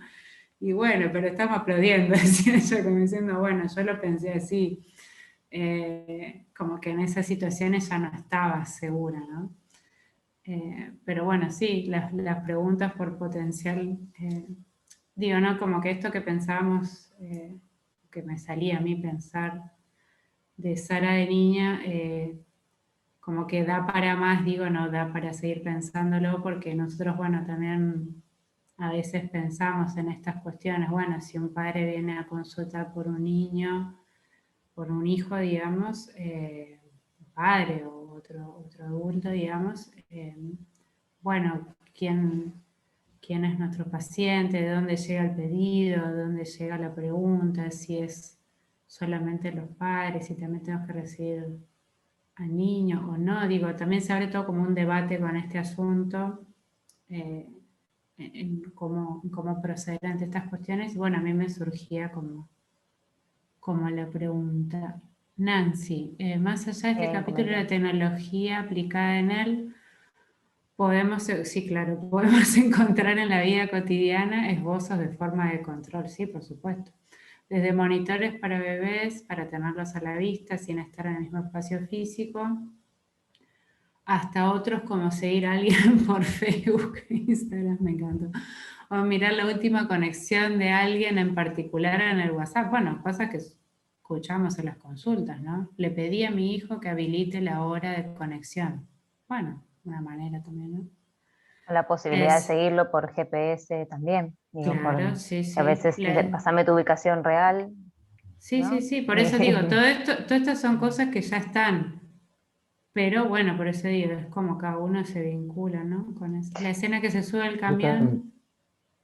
Y bueno, pero estamos aplaudiendo, decía ella, como diciendo, bueno, yo lo pensé así. Como que en esas situaciones ya no estaba segura, ¿no? Pero bueno, sí, las preguntas por potencial, digo, ¿no? Como que esto que pensábamos, que me salía a mí pensar de Sara de niña, como que da para más, digo, no da para seguir pensándolo, porque nosotros, bueno, también a veces pensamos en estas cuestiones, bueno, si un padre viene a consultar por un niño, por un hijo, digamos, padre o otro adulto, digamos, bueno, ¿quién es nuestro paciente? ¿De dónde llega el pedido? ¿De dónde llega la pregunta? Si es solamente los padres, si también tenemos que recibir al niño o no. Digo, también se abre todo como un debate con este asunto, en cómo proceder ante estas cuestiones. Y bueno, a mí me surgía como la pregunta. Nancy, más allá de este capítulo de la tecnología aplicada en él, sí, claro, podemos encontrar en la vida cotidiana esbozos de forma de control, sí, por supuesto. Desde monitores para bebés, para tenerlos a la vista sin estar en el mismo espacio físico, hasta otros como seguir a alguien por Facebook e Instagram, me encantó. O mirar la última conexión de alguien en particular en el WhatsApp. Bueno, cosas que escuchamos en las consultas, ¿no? Le pedí a mi hijo que habilite la hora de conexión. Bueno, una manera también, ¿no? La posibilidad de seguirlo por GPS también. Digo, claro, sí, sí. A veces, pasame tu ubicación real. Sí, ¿no? sí, sí. Por eso digo, todas estas son cosas que ya están. Pero bueno, por eso digo, es como cada uno se vincula, ¿no? Con eso. La escena que se sube al camión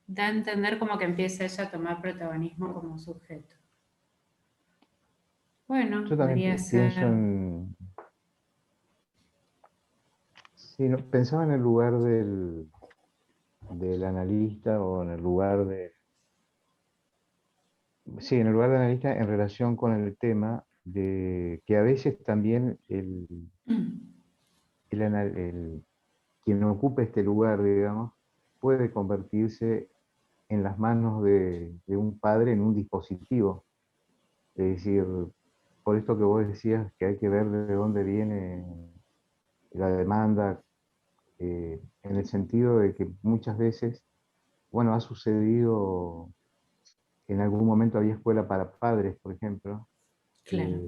da a entender como que empieza ella a tomar protagonismo como sujeto. Bueno, yo también podría pienso ser. Sí, pensaba en el lugar del analista o en el lugar sí, en el lugar del analista en relación con el tema de que a veces también quien ocupe este lugar, digamos, puede convertirse en las manos de un padre en un dispositivo. Es decir, por esto que vos decías que hay que ver de dónde viene la demanda, en el sentido de que muchas veces, bueno, ha sucedido, en algún momento había escuela para padres, por ejemplo, Claro.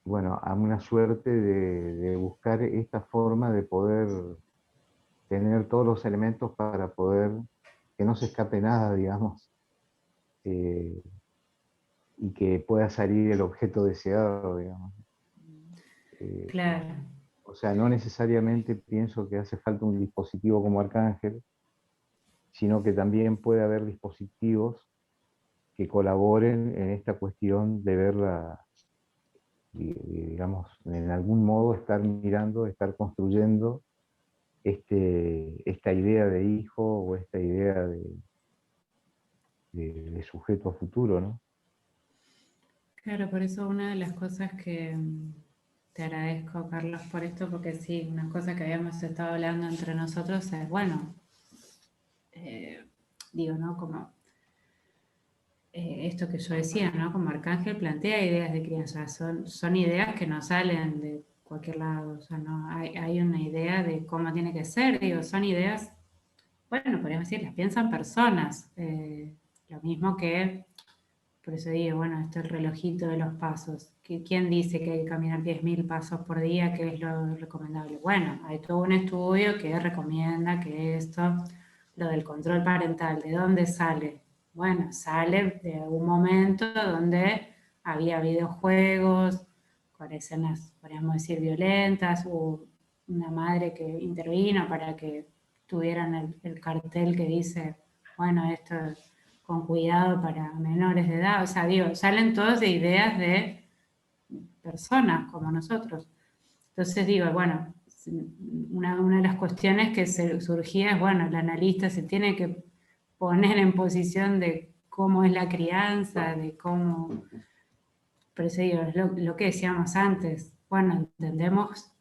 bueno, a una suerte de buscar esta forma de poder tener todos los elementos para poder que no se escape nada, digamos, eh, y que pueda salir el objeto deseado, digamos. Eh, Claro. o sea, no necesariamente pienso que hace falta un dispositivo como Arcángel, sino que también puede haber dispositivos que colaboren en esta cuestión de verla, digamos, en algún modo estar mirando, estar construyendo esta idea de hijo o esta idea de sujeto a futuro, ¿no? Claro, por eso una de las cosas que te agradezco, Carlos, por esto, porque sí, una cosa que habíamos estado hablando entre nosotros es, bueno, digo, ¿no? Como esto que yo decía, ¿no? Como Arcángel plantea ideas de crianza, son ideas que no salen de cualquier lado, o sea, no hay una idea de cómo tiene que ser, digo, son ideas, bueno, podríamos decir, las piensan personas, lo mismo que, por eso digo, bueno, esto el relojito de los pasos, ¿quién dice que hay que caminar 10.000 pasos por día, que es lo recomendable? Bueno, hay todo un estudio que recomienda que esto, lo del control parental, ¿de dónde sale? Bueno, sale de algún momento donde había videojuegos con escenas, podríamos decir, violentas, o una madre que intervino para que tuvieran el cartel que dice, bueno, esto es con cuidado para menores de edad. O sea, digo, salen todos de ideas de personas como nosotros. Entonces digo, bueno, una de las cuestiones que surgía es, bueno, el analista se tiene que poner en posición de cómo es la crianza, de cómo... Por eso digo, es lo que decíamos antes. Bueno, entendemos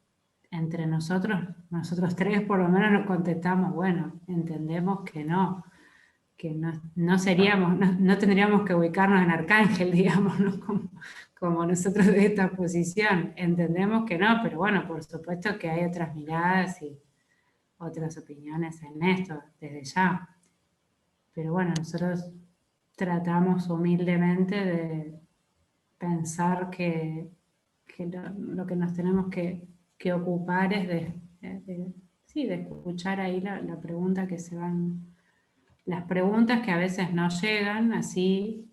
entre nosotros tres por lo menos nos contestamos, bueno, entendemos que no seríamos, no tendríamos que ubicarnos en Arcángel, digamos, ¿no? Como nosotros de esta posición. Entendemos que no, pero bueno, por supuesto que hay otras miradas y otras opiniones en esto, desde ya. Pero bueno, nosotros tratamos humildemente de pensar que lo que nos tenemos que ocupar es sí, de escuchar ahí la pregunta que se van, las preguntas que a veces no llegan así,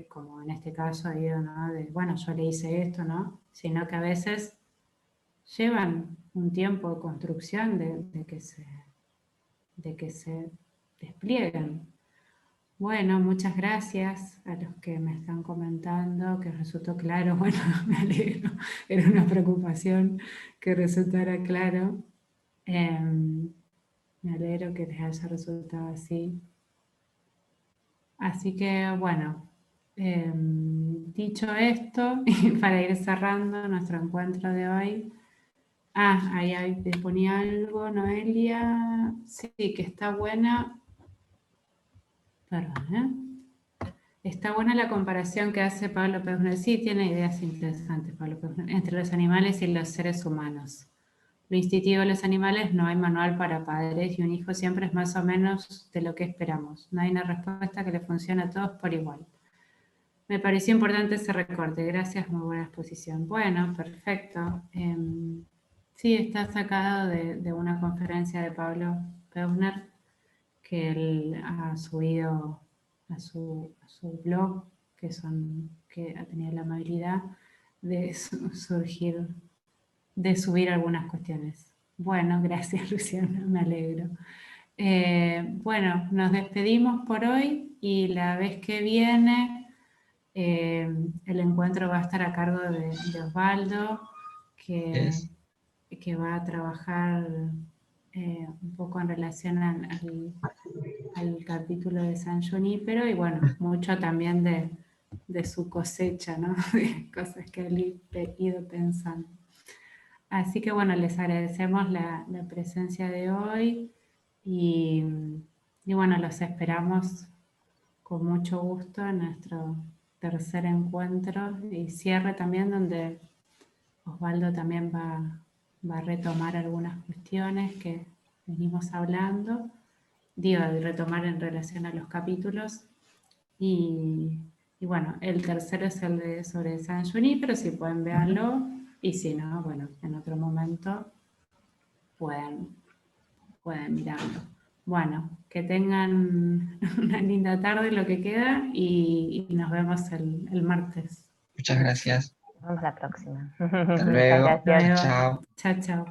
como en este caso ha ido, ¿no? De, bueno, yo le hice esto, ¿no? Sino que a veces llevan un tiempo de construcción de que se desplieguen. Bueno, muchas gracias a los que me están comentando, que resultó claro, bueno, me alegro, era una preocupación que resultara claro. Me alegro que les haya resultado así. Así que, bueno, dicho esto, y para ir cerrando nuestro encuentro de hoy, ahí te ponía algo, Noelia, sí, que está buena. Perdón, está buena la comparación que hace Pablo Peusner. Sí, tiene ideas interesantes, Pablo Peusner, entre los animales y los seres humanos. Lo instintivo de los animales no hay manual para padres y un hijo siempre es más o menos de lo que esperamos. No hay una respuesta que le funcione a todos por igual. Me pareció importante ese recorte. Gracias, muy buena exposición. Bueno, perfecto. Sí, está sacado de una conferencia de Pablo Peusner que él ha subido a su blog, que ha tenido la amabilidad de subir algunas cuestiones. Bueno, gracias, Luciana, me alegro. Bueno, nos despedimos por hoy y la vez que viene el encuentro va a estar a cargo de Osvaldo, que va a trabajar un poco en relación al capítulo de San Junípero y bueno, mucho también de su cosecha, ¿no? De cosas que él ha ido pensando. Así que bueno, les agradecemos la presencia de hoy y bueno, los esperamos con mucho gusto en nuestro tercer encuentro y cierre también, donde Osvaldo también va a retomar algunas cuestiones que venimos hablando, de retomar en relación a los capítulos. Y bueno, el tercero es el sobre San Junípero, si pueden verlo, y si no, bueno, en otro momento pueden mirarlo. Bueno, que tengan una linda tarde, lo que queda, y nos vemos el martes. Muchas gracias. Nos vemos la próxima. Hasta luego. Muchas gracias. Chao. Chao, chao.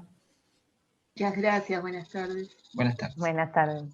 Muchas gracias, buenas tardes. Buenas tardes. Buenas tardes.